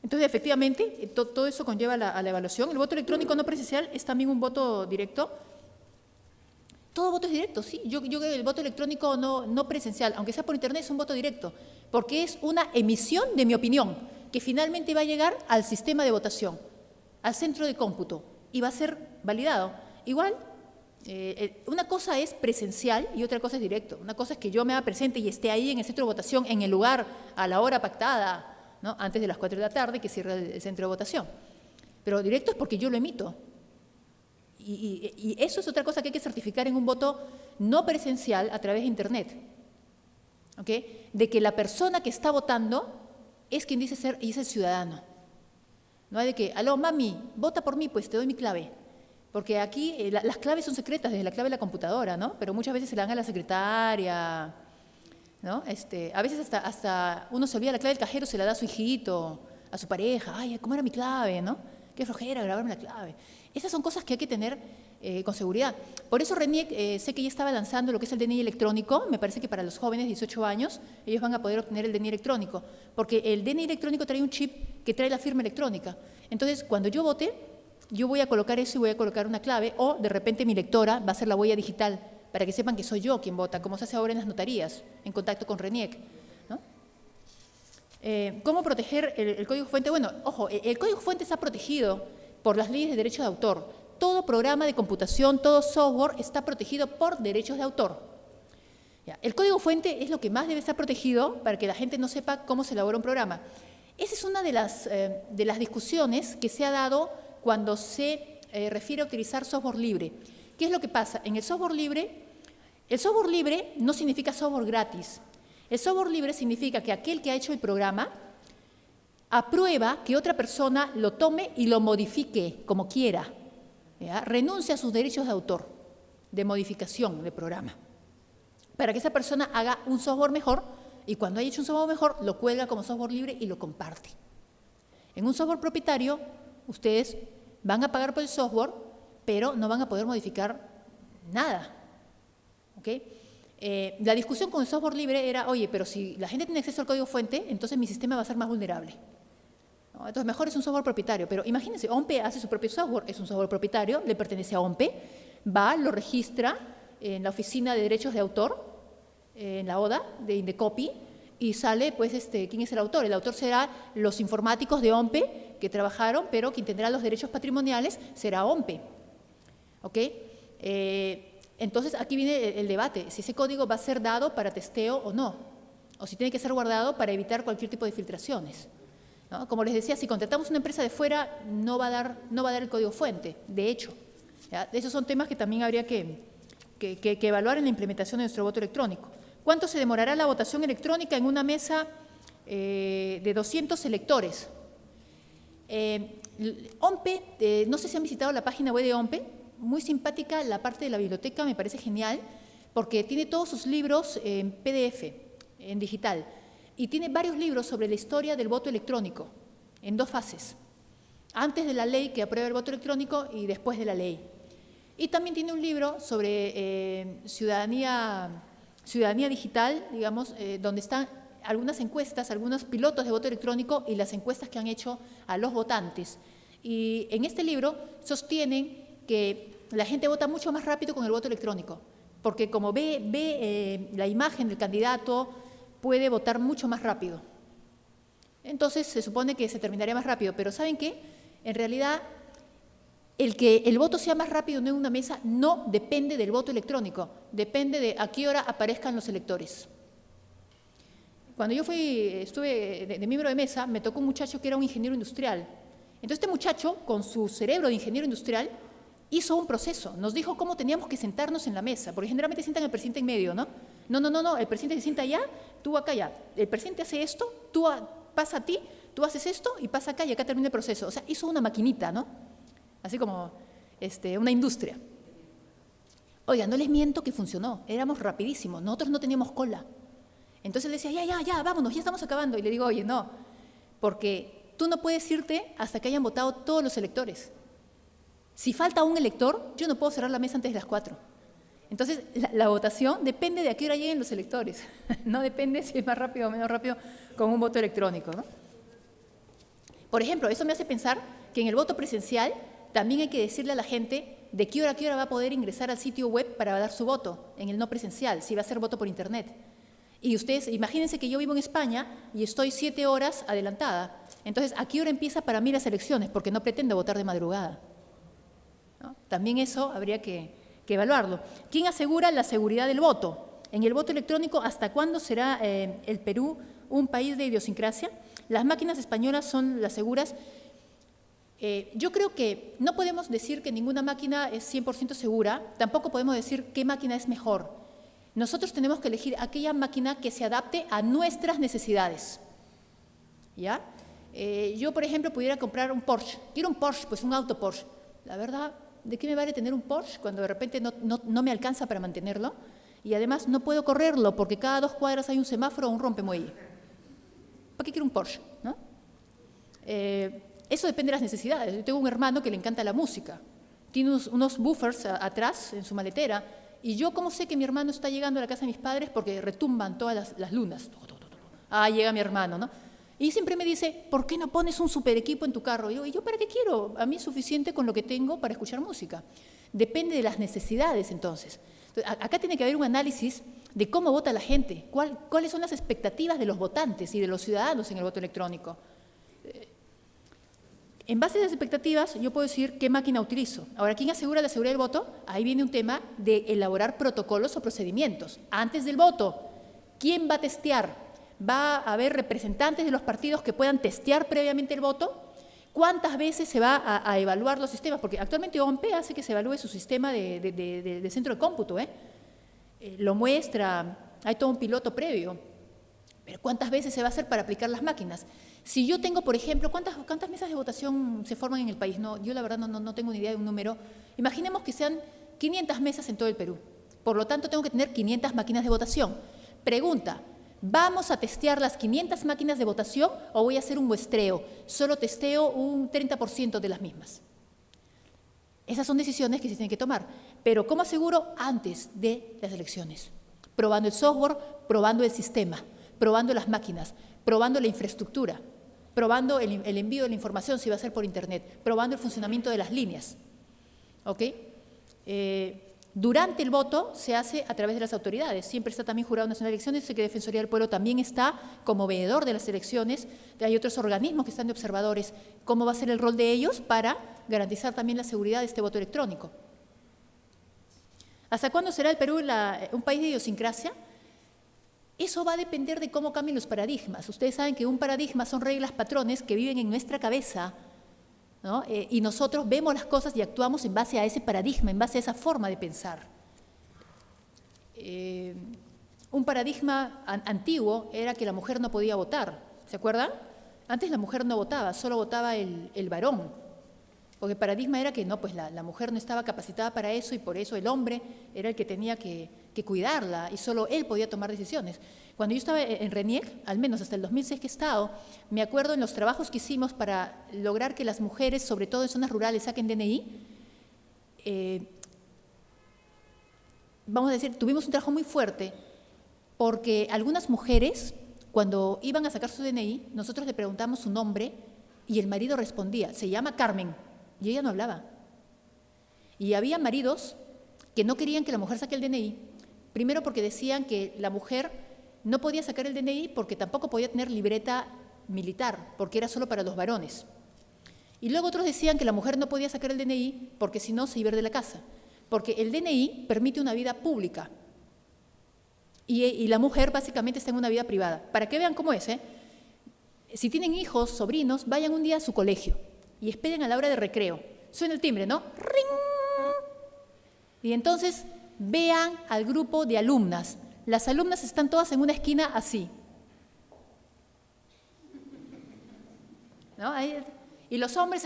Entonces, efectivamente, todo eso conlleva a la evaluación. El voto electrónico no presencial es también un voto directo. Todo voto es directo, sí. Yo creo que el voto electrónico no presencial, aunque sea por internet, es un voto directo, porque es una emisión de mi opinión, que finalmente va a llegar al sistema de votación, al centro de cómputo, y va a ser validado. Igual, una cosa es presencial y otra cosa es directo. Una cosa es que yo me haga presente y esté ahí en el centro de votación, en el lugar, a la hora pactada, ¿no? Antes de las 4 de la tarde, que cierra el centro de votación. Pero directo es porque yo lo emito. Y eso es otra cosa que hay que certificar en un voto no presencial a través de Internet. ¿Okay? De que la persona que está votando es quien dice ser y es el ciudadano. No hay de que, aló, mami, vota por mí, pues te doy mi clave. Porque aquí las claves son secretas, desde la clave de la computadora, ¿no? Pero muchas veces se la dan a la secretaria, ¿no? A veces hasta uno se olvida la clave del cajero, se la da a su hijito, a su pareja. Ay, ¿cómo era mi clave, no? Qué flojera grabarme la clave. Esas son cosas que hay que tener con seguridad. Por eso RENIEC sé que ya estaba lanzando lo que es el DNI electrónico. Me parece que para los jóvenes de 18 años ellos van a poder obtener el DNI electrónico, porque el DNI electrónico trae un chip que trae la firma electrónica. Entonces, cuando yo vote, yo voy a colocar eso y voy a colocar una clave, o de repente mi lectora va a ser la huella digital para que sepan que soy yo quien vota, como se hace ahora en las notarías, en contacto con RENIEC, ¿no? ¿Cómo proteger el código fuente? Bueno, ojo, el código fuente está protegido por las leyes de derecho de autor. Todo programa de computación, todo software está protegido por derechos de autor. Ya, el código fuente es lo que más debe estar protegido para que la gente no sepa cómo se elabora un programa. Esa es una de las discusiones que se ha dado cuando se refiere a utilizar software libre. ¿Qué es lo que pasa? En el software libre no significa software gratis. El software libre significa que aquel que ha hecho el programa aprueba que otra persona lo tome y lo modifique como quiera. ¿Ya? Renuncia a sus derechos de autor, de modificación del programa, para que esa persona haga un software mejor y cuando haya hecho un software mejor lo cuelga como software libre y lo comparte. En un software propietario, ustedes van a pagar por el software, pero no van a poder modificar nada. ¿Okay? La discusión con el software libre era, oye, pero si la gente tiene acceso al código fuente, entonces mi sistema va a ser más vulnerable. ¿No? Entonces, mejor es un software propietario. Pero imagínense, OMPE hace su propio software, es un software propietario, le pertenece a OMPE, va, lo registra en la Oficina de Derechos de Autor, en la ODA, de Indecopy, y sale, pues, ¿quién es el autor? El autor será los informáticos de OMPE que trabajaron, pero quien tendrá los derechos patrimoniales será OMPE. ¿Ok? Entonces, aquí viene el debate, si ese código va a ser dado para testeo o no, o si tiene que ser guardado para evitar cualquier tipo de filtraciones, ¿no? Como les decía, si contratamos una empresa de fuera, no va a dar el código fuente, de hecho. ¿Ya? Esos son temas que también habría que evaluar en la implementación de nuestro voto electrónico. ¿Cuánto se demorará la votación electrónica en una mesa de 200 electores? OMPE, no sé si han visitado la página web de OMPE, muy simpática la parte de la biblioteca, me parece genial, porque tiene todos sus libros en PDF, en digital, y tiene varios libros sobre la historia del voto electrónico, en 2 fases, antes de la ley que aprueba el voto electrónico y después de la ley. Y también tiene un libro sobre ciudadanía digital, digamos, donde están algunas encuestas, algunos pilotos de voto electrónico y las encuestas que han hecho a los votantes. Y en este libro sostienen que la gente vota mucho más rápido con el voto electrónico, porque como ve la imagen del candidato, puede votar mucho más rápido. Entonces se supone que se terminaría más rápido, pero ¿saben qué? En realidad, el que el voto sea más rápido en una mesa no depende del voto electrónico, depende de a qué hora aparezcan los electores. Cuando yo estuve de miembro de mesa, me tocó un muchacho que era un ingeniero industrial. Entonces este muchacho, con su cerebro de ingeniero industrial, hizo un proceso, nos dijo cómo teníamos que sentarnos en la mesa, porque generalmente sientan al presidente en medio, ¿no? No, el presidente se sienta allá, tú acá, allá. El presidente hace esto, pasa a ti, tú haces esto y pasa acá y acá termina el proceso. O sea, hizo una maquinita, ¿no? Así como una industria. Oiga, no les miento que funcionó, éramos rapidísimos, nosotros no teníamos cola. Entonces le decía, ya, vámonos, ya estamos acabando. Y le digo, oye, no, porque tú no puedes irte hasta que hayan votado todos los electores. Si falta un elector, yo no puedo cerrar la mesa antes de las 4. Entonces, la votación depende de a qué hora lleguen los electores. No depende si es más rápido o menos rápido con un voto electrónico, ¿no? Por ejemplo, eso me hace pensar que en el voto presencial también hay que decirle a la gente de qué hora a qué hora va a poder ingresar al sitio web para dar su voto, en el no presencial, si va a ser voto por internet. Y ustedes, imagínense que yo vivo en España y estoy 7 horas adelantada. Entonces, ¿a qué hora empieza para mí las elecciones? Porque no pretendo votar de madrugada, ¿no? También eso habría que evaluarlo. ¿Quién asegura la seguridad del voto? En el voto electrónico, ¿hasta cuándo será el Perú un país de idiosincrasia? Las máquinas españolas son las seguras. Yo creo que no podemos decir que ninguna máquina es 100% segura, tampoco podemos decir qué máquina es mejor. Nosotros tenemos que elegir aquella máquina que se adapte a nuestras necesidades. ¿Ya? Yo, por ejemplo, pudiera comprar un Porsche. Quiero un Porsche, pues un auto Porsche. La verdad, ¿de qué me vale tener un Porsche cuando de repente no me alcanza para mantenerlo? Y además no puedo correrlo porque cada 2 cuadras hay un semáforo o un rompemuelle. ¿Para qué quiero un Porsche? ¿No? Eso depende de las necesidades. Yo tengo un hermano que le encanta la música. Tiene unos buffers atrás en su maletera. Y yo, ¿cómo sé que mi hermano está llegando a la casa de mis padres? Porque retumban todas las lunas. Ah, llega mi hermano, ¿no? Y siempre me dice, ¿por qué no pones un super equipo en tu carro? Y yo, ¿para qué quiero? A mí es suficiente con lo que tengo para escuchar música. Depende de las necesidades, entonces. Entonces, acá tiene que haber un análisis de cómo vota la gente, cuáles son las expectativas de los votantes y de los ciudadanos en el voto electrónico. En base a esas expectativas, yo puedo decir qué máquina utilizo. Ahora, ¿quién asegura la seguridad del voto? Ahí viene un tema de elaborar protocolos o procedimientos. Antes del voto, ¿quién va a testear? ¿Va a haber representantes de los partidos que puedan testear previamente el voto? ¿Cuántas veces se va a evaluar los sistemas? Porque actualmente OMP hace que se evalúe su sistema de centro de cómputo, lo muestra, hay todo un piloto previo. Pero ¿cuántas veces se va a hacer para aplicar las máquinas? Si yo tengo, por ejemplo, ¿cuántas mesas de votación se forman en el país? No, yo la verdad no tengo ni idea de un número. Imaginemos que sean 500 mesas en todo el Perú. Por lo tanto, tengo que tener 500 máquinas de votación. Pregunta, ¿vamos a testear las 500 máquinas de votación o voy a hacer un muestreo? Solo testeo un 30% de las mismas. Esas son decisiones que se tienen que tomar. Pero ¿cómo aseguro? Antes de las elecciones. Probando el software, probando el sistema, probando las máquinas, probando la infraestructura, probando el envío de la información si va a ser por internet, probando el funcionamiento de las líneas. ¿Ok? Durante el voto se hace a través de las autoridades. Siempre está también Jurado Nacional de Elecciones, sé que Defensoría del Pueblo también está como veedor de las elecciones. Hay otros organismos que están de observadores. ¿Cómo va a ser el rol de ellos para garantizar también la seguridad de este voto electrónico? ¿Hasta cuándo será el Perú un país de idiosincrasia? Eso va a depender de cómo cambien los paradigmas. Ustedes saben que un paradigma son reglas, patrones que viven en nuestra cabeza, ¿no? Y nosotros vemos las cosas y actuamos en base a ese paradigma, en base a esa forma de pensar. Un paradigma antiguo era que la mujer no podía votar, ¿se acuerdan? Antes la mujer no votaba, solo votaba el varón, porque el paradigma era que no, pues la mujer no estaba capacitada para eso y por eso el hombre era el que tenía que cuidarla y solo él podía tomar decisiones. Cuando yo estaba en RENIEC, al menos hasta el 2006 que he estado, me acuerdo en los trabajos que hicimos para lograr que las mujeres, sobre todo en zonas rurales, saquen DNI, vamos a decir, tuvimos un trabajo muy fuerte porque algunas mujeres, cuando iban a sacar su DNI, nosotros le preguntamos su nombre y el marido respondía, se llama Carmen, y ella no hablaba. Y había maridos que no querían que la mujer saque el DNI, primero porque decían que la mujer no podía sacar el DNI porque tampoco podía tener libreta militar, porque era solo para los varones. Y luego otros decían que la mujer no podía sacar el DNI porque si no se iba a ir de la casa, porque el DNI permite una vida pública y la mujer básicamente está en una vida privada. Para que vean cómo es, si tienen hijos, sobrinos, vayan un día a su colegio y esperen a la hora de recreo. Suena el timbre, ¿no? ¡Ring! Y entonces vean al grupo de alumnas. Las alumnas están todas en una esquina así. ¿No? Y los hombres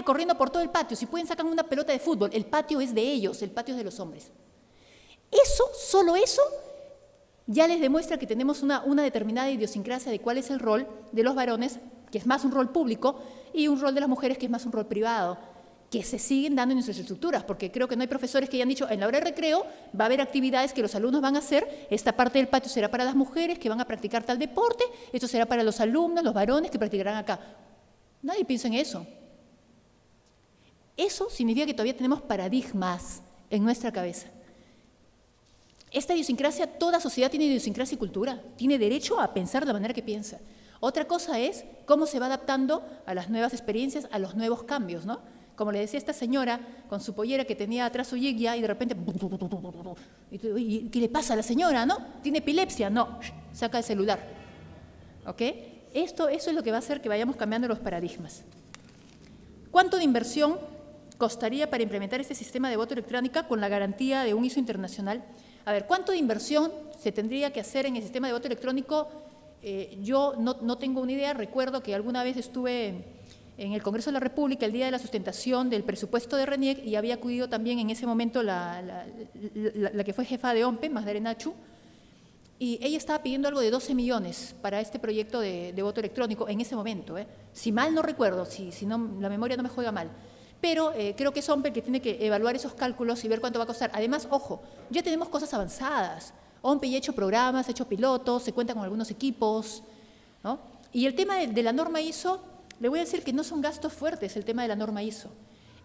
corriendo por todo el patio. Si pueden, sacan una pelota de fútbol. El patio es de ellos, el patio es de los hombres. Eso, solo eso, ya les demuestra que tenemos una determinada idiosincrasia de cuál es el rol de los varones, que es más un rol público, y un rol de las mujeres, que es más un rol privado, que se siguen dando en nuestras estructuras, porque creo que no hay profesores que hayan dicho, en la hora de recreo va a haber actividades que los alumnos van a hacer, esta parte del patio será para las mujeres que van a practicar tal deporte, esto será para los alumnos, los varones que practicarán acá. Nadie piensa en eso. Eso significa que todavía tenemos paradigmas en nuestra cabeza. Esta idiosincrasia, toda sociedad tiene idiosincrasia y cultura, tiene derecho a pensar de la manera que piensa. Otra cosa es cómo se va adaptando a las nuevas experiencias, a los nuevos cambios, ¿no? Como le decía esta señora con su pollera que tenía atrás su yigya y de repente, ¿y qué le pasa a la señora, no? ¿Tiene epilepsia? No, saca el celular. ¿Ok? Eso es lo que va a hacer que vayamos cambiando los paradigmas. ¿Cuánto de inversión costaría para implementar este sistema de voto electrónica con la garantía de un ISO internacional? A ver, ¿cuánto de inversión se tendría que hacer en el sistema de voto electrónico? Yo no tengo una idea. Recuerdo que alguna vez estuve en el Congreso de la República el día de la sustentación del presupuesto de RENIEC y había acudido también en ese momento la que fue jefa de OMPE, Magdalena Achu, y ella estaba pidiendo algo de 12 millones para este proyecto de voto electrónico en ese momento. Si mal no recuerdo, si no, la memoria no me juega mal. Pero creo que es OMPE el que tiene que evaluar esos cálculos y ver cuánto va a costar. Además, ojo, ya tenemos cosas avanzadas. OMPE ya ha hecho programas, ha hecho pilotos, se cuenta con algunos equipos, ¿no? Y el tema de la norma ISO, le voy a decir que no son gastos fuertes el tema de la norma ISO.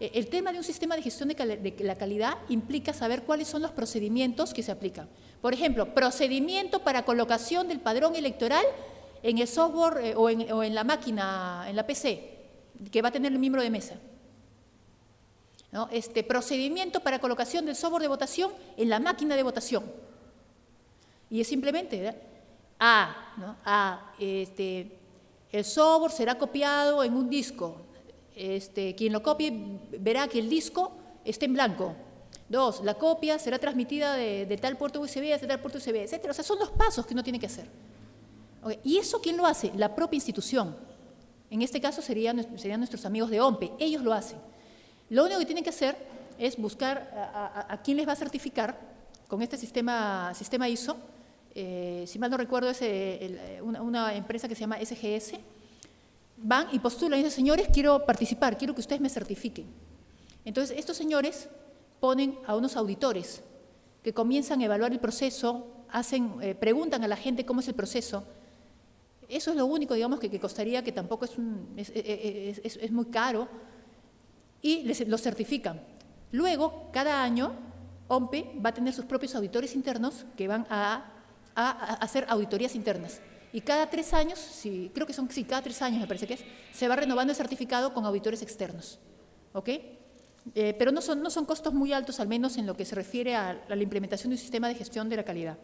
El tema de un sistema de gestión de la calidad implica saber cuáles son los procedimientos que se aplican. Por ejemplo, procedimiento para colocación del padrón electoral en el software o en la máquina, en la PC, que va a tener el miembro de mesa. ¿No? Procedimiento para colocación del software de votación en la máquina de votación. Y es simplemente, ¿verdad? ¿No? El software será copiado en un disco. Quien lo copie verá que el disco está en blanco. 2, la copia será transmitida de tal puerto USB a tal puerto USB, etc. O sea, son los pasos que uno tiene que hacer. Okay. ¿Y eso quién lo hace? La propia institución. En este caso serían nuestros amigos de OMPE. Ellos lo hacen. Lo único que tienen que hacer es buscar a quién les va a certificar con este sistema ISO. Si mal no recuerdo, es una empresa que se llama SGS. Van y postulan y dicen, señores, quiero participar, quiero que ustedes me certifiquen. Entonces, estos señores ponen a unos auditores que comienzan a evaluar el proceso, preguntan a la gente cómo es el proceso. Eso es lo único, digamos, que costaría, que tampoco es muy caro, y los certifican. Luego, cada año, OMPE va a tener sus propios auditores internos que van a hacer auditorías internas. Y cada 3 años, creo que son, sí, cada 3 años me parece que se va renovando el certificado con auditores externos. ¿Ok? Pero no son costos muy altos, al menos en lo que se refiere a la implementación de un sistema de gestión de la calidad.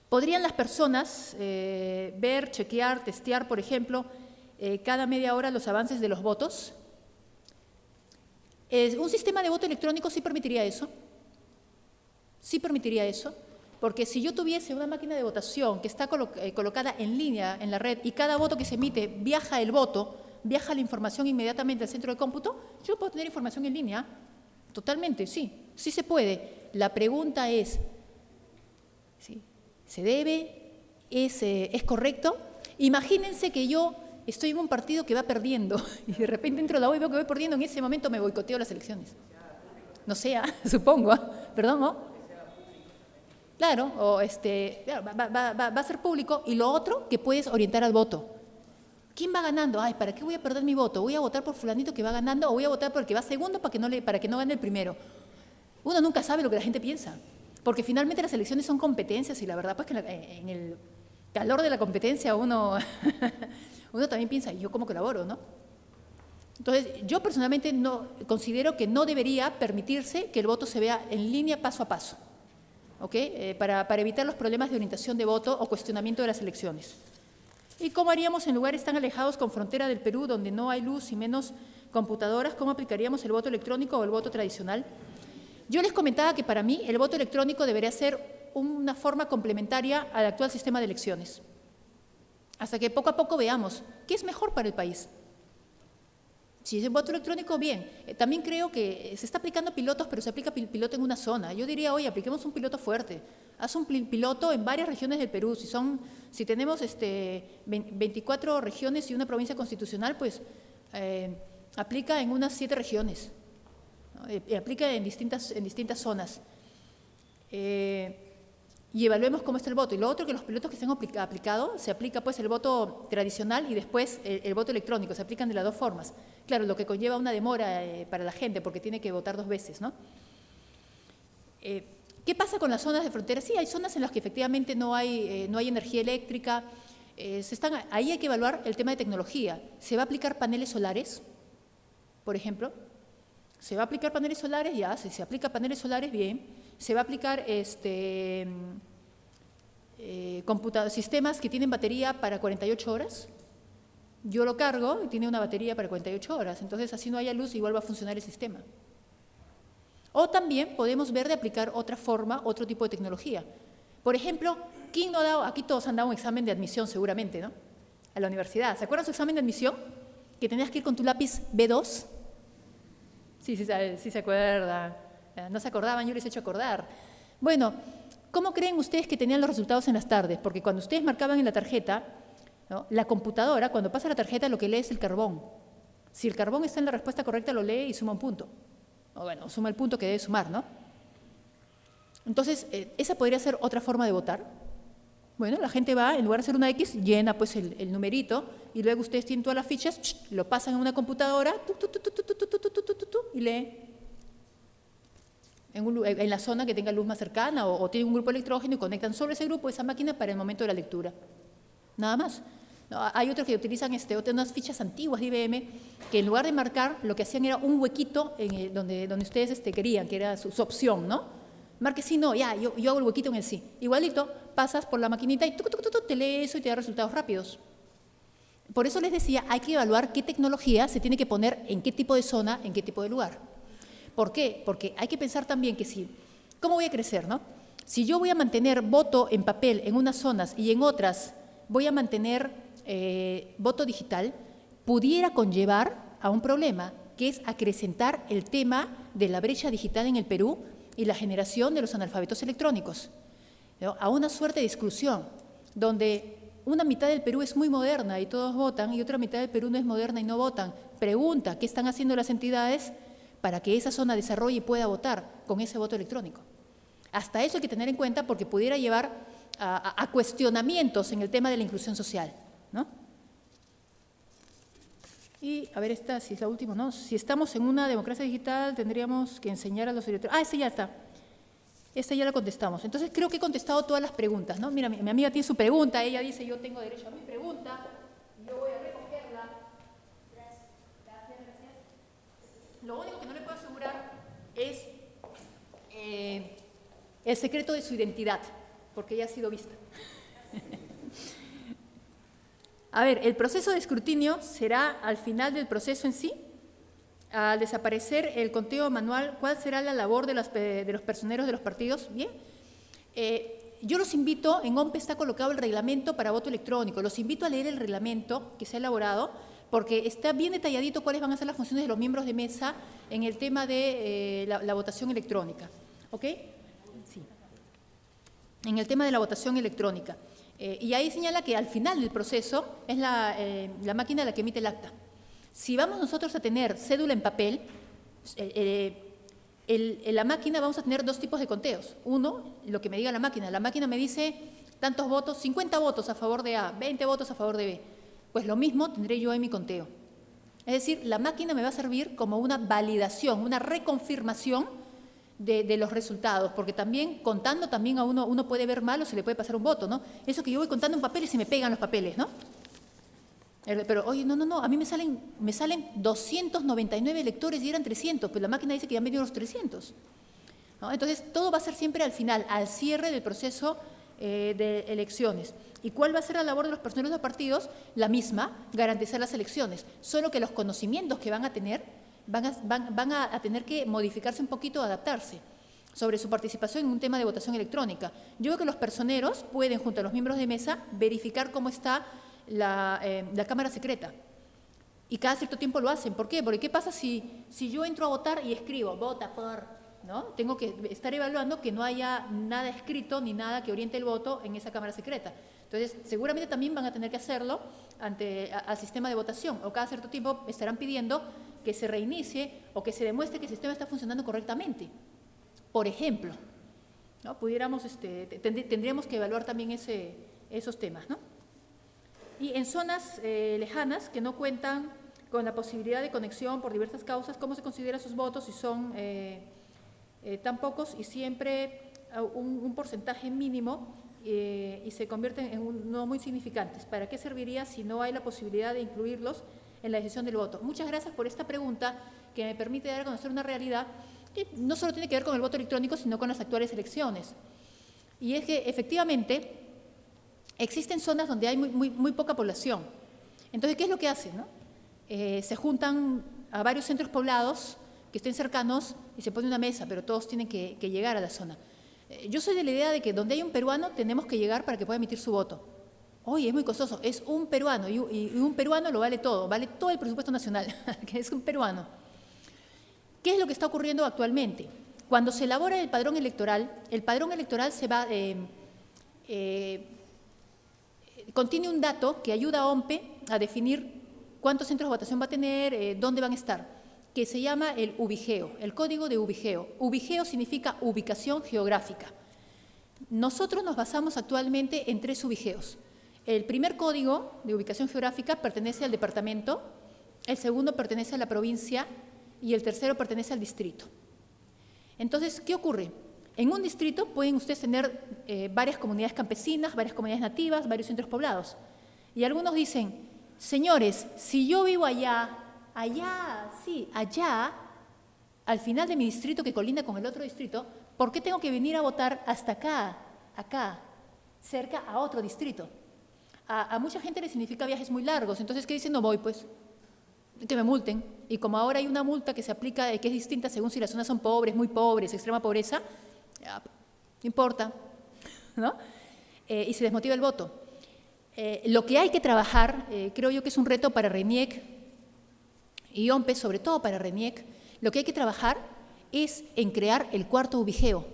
¿Podrían las personas ver, chequear, testear, por ejemplo, cada media hora los avances de los votos? Un sistema de voto electrónico sí permitiría eso. Sí permitiría eso. Porque si yo tuviese una máquina de votación que está colocada en línea en la red y cada voto que se emite viaja el voto, viaja la información inmediatamente al centro de cómputo, yo puedo tener información en línea. Totalmente, sí se puede. La pregunta es, ¿sí? ¿Se debe? ¿Es correcto? Imagínense que yo estoy en un partido que va perdiendo y de repente entro a la web y veo que voy perdiendo, en ese momento me boicoteo las elecciones. No sea, supongo, perdón, ¿no? Claro, o va a ser público. Y lo otro, que puedes orientar al voto. ¿Quién va ganando? Ay, ¿para qué voy a perder mi voto? ¿Voy a votar por fulanito que va ganando o voy a votar por el que va segundo para que no gane el primero? Uno nunca sabe lo que la gente piensa, porque finalmente las elecciones son competencias y la verdad pues que en el calor de la competencia uno también piensa, ¿y yo cómo colaboro, no? Entonces, yo personalmente considero que no debería permitirse que el voto se vea en línea paso a paso. ¿Okay? Para evitar los problemas de orientación de voto o cuestionamiento de las elecciones. ¿Y cómo haríamos en lugares tan alejados con frontera del Perú, donde no hay luz y menos computadoras? ¿Cómo aplicaríamos el voto electrónico o el voto tradicional? Yo les comentaba que para mí el voto electrónico debería ser una forma complementaria al actual sistema de elecciones, hasta que poco a poco veamos qué es mejor para el país. Si es el voto electrónico, bien. También creo que se está aplicando pilotos, pero se aplica piloto en una zona. Yo diría, oye, apliquemos un piloto fuerte. Haz un piloto en varias regiones del Perú. Si tenemos 24 regiones y una provincia constitucional, pues aplica en unas 7 regiones. ¿No? Aplica en distintas zonas. Y evaluemos cómo está el voto. Y lo otro, que los pilotos que se han aplicado, se aplica pues el voto tradicional y después el voto electrónico, se aplican de las 2 formas. Claro, lo que conlleva una demora para la gente, porque tiene que votar 2 veces, ¿no? ¿Qué pasa con las zonas de frontera? Sí, hay zonas en las que efectivamente no hay energía eléctrica. Ahí hay que evaluar el tema de tecnología. ¿Se va a aplicar paneles solares, por ejemplo? ¿Se va a aplicar paneles solares? Ya, si se aplica paneles solares, bien. Se va a aplicar sistemas que tienen batería para 48 horas. Yo lo cargo y tiene una batería para 48 horas. Entonces, así no haya luz, igual va a funcionar el sistema. O también podemos ver de aplicar otra forma, otro tipo de tecnología. Por ejemplo, ¿quién no ha dado? Aquí todos han dado un examen de admisión seguramente, ¿no? A la universidad. ¿Se acuerdan su examen de admisión? Que tenías que ir con tu lápiz B2. Sí se acuerdan. No se acordaban, yo les he hecho acordar. Bueno, ¿cómo creen ustedes que tenían los resultados en las tardes? Porque cuando ustedes marcaban en la tarjeta, ¿no? La computadora, cuando pasa la tarjeta, lo que lee es el carbón. Si el carbón está en la respuesta correcta, lo lee y suma un punto. O bueno, suma el punto que debe sumar, ¿no? Entonces, esa podría ser otra forma de votar. Bueno, la gente va, en lugar de hacer una X, llena pues el numerito y luego ustedes tienen todas las fichas, lo pasan en una computadora y lee en la zona que tenga luz más cercana o tienen un grupo electrógeno y conectan sobre ese grupo esa máquina para el momento de la lectura. Nada más. No, hay otros que utilizan unas fichas antiguas de IBM que en lugar de marcar lo que hacían era un huequito donde ustedes querían, que era su opción, ¿no? Marque sí, no, ya, yo hago el huequito en el sí. Igualito, pasas por la maquinita y te lee eso y te da resultados rápidos. Por eso les decía, hay que evaluar qué tecnología se tiene que poner en qué tipo de zona, en qué tipo de lugar. ¿Por qué? Porque hay que pensar también que ¿cómo voy a crecer, no? Si yo voy a mantener voto en papel en unas zonas y en otras voy a mantener voto digital, pudiera conllevar a un problema, que es acrecentar el tema de la brecha digital en el Perú y la generación de los analfabetos electrónicos, ¿no? A una suerte de exclusión, donde una mitad del Perú es muy moderna y todos votan, y otra mitad del Perú no es moderna y no votan. Pregunta, ¿qué están haciendo las entidades para que esa zona desarrolle y pueda votar con ese voto electrónico? Hasta eso hay que tener en cuenta porque pudiera llevar a cuestionamientos en el tema de la inclusión social, ¿no? Y, a ver, esta, si es la última, ¿no? Si estamos en una democracia digital, tendríamos que enseñar a los electores. Ah, esta ya está. Esta ya la contestamos. Entonces, creo que he contestado todas las preguntas, ¿no? Mira, mi amiga tiene su pregunta. Ella dice, yo tengo derecho a mi pregunta. Yo voy a recogerla. Gracias. Lo único que no le puedo asegurar es el secreto de su identidad, porque ya ha sido vista. A ver, el proceso de escrutinio será al final del proceso en sí. Al desaparecer el conteo manual, ¿cuál será la labor de los personeros de los partidos? Bien. Yo los invito, en OMPE está colocado el reglamento para voto electrónico, los invito a leer el reglamento que se ha elaborado, porque está bien detalladito cuáles van a ser las funciones de los miembros de mesa en el tema de la votación electrónica. ¿Ok? Sí. En el tema de la votación electrónica. Y ahí señala que al final del proceso es la máquina la que emite el acta. Si vamos nosotros a tener cédula en papel, en la máquina vamos a tener dos tipos de conteos. Uno, lo que me diga la máquina me dice tantos votos, 50 votos a favor de A, 20 votos a favor de B. Pues lo mismo tendré yo en mi conteo. Es decir, la máquina me va a servir como una validación, una reconfirmación de los resultados, porque también contando también a uno puede ver mal o se le puede pasar un voto, ¿no? Eso que yo voy contando en papeles y me pegan los papeles, ¿no? Pero, oye, no, a mí me salen 299 electores y eran 300, pues la máquina dice que ya me dio los 300. ¿No? Entonces, todo va a ser siempre al final, al cierre del proceso de elecciones. ¿Y cuál va a ser la labor de los personeros de los partidos? La misma, garantizar las elecciones, solo que los conocimientos que van a tener van a tener que modificarse un poquito, adaptarse sobre su participación en un tema de votación electrónica. Yo creo que los personeros pueden, junto a los miembros de mesa, verificar cómo está la cámara secreta. Y cada cierto tiempo lo hacen. ¿Por qué? Porque ¿qué pasa si yo entro a votar y escribo, vota por, ¿no? Tengo que estar evaluando que no haya nada escrito ni nada que oriente el voto en esa cámara secreta. Entonces, seguramente también van a tener que hacerlo al sistema de votación, o cada cierto tiempo estarán pidiendo que se reinicie o que se demuestre que el sistema está funcionando correctamente. Por ejemplo, ¿no? Tendríamos que evaluar también esos temas, ¿no? Y en zonas lejanas que no cuentan con la posibilidad de conexión por diversas causas, ¿cómo se considera sus votos si son tan pocos y siempre un porcentaje mínimo y se convierten en no muy significantes? ¿Para qué serviría si no hay la posibilidad de incluirlos en la decisión del voto? Muchas gracias por esta pregunta que me permite dar a conocer una realidad que no solo tiene que ver con el voto electrónico, sino con las actuales elecciones. Y es que efectivamente existen zonas donde hay muy poca población. Entonces, ¿qué es lo que hacen, no? Se juntan a varios centros poblados que estén cercanos y se pone una mesa, pero todos tienen que llegar a la zona. Yo soy de la idea de que donde hay un peruano tenemos que llegar para que pueda emitir su voto. Oye, es muy costoso, es un peruano y un peruano lo vale todo el presupuesto nacional, que es un peruano. ¿Qué es lo que está ocurriendo actualmente? Cuando se elabora el padrón electoral se va, contiene un dato que ayuda a OMPE a definir cuántos centros de votación va a tener, dónde van a estar, que se llama el ubigeo, el código de ubigeo. Ubigeo significa ubicación geográfica. Nosotros nos basamos actualmente en 3 ubigeos. El primer código de ubicación geográfica pertenece al departamento, el segundo pertenece a la provincia y el tercero pertenece al distrito. Entonces, ¿qué ocurre? En un distrito pueden ustedes tener varias comunidades campesinas, varias comunidades nativas, varios centros poblados. Y algunos dicen, señores, si yo vivo allá, al final de mi distrito que colinda con el otro distrito, ¿por qué tengo que venir a votar hasta acá, cerca a otro distrito? A mucha gente le significa viajes muy largos, entonces, ¿qué dicen? No voy, pues, que me multen. Y como ahora hay una multa que se aplica, que es distinta según si las zonas son pobres, muy pobres, extrema pobreza, no importa, ¿no? Y se desmotiva el voto. Lo que hay que trabajar, creo yo que es un reto para RENIEC y OMPE, sobre todo para RENIEC, lo que hay que trabajar es en crear el cuarto ubigeo,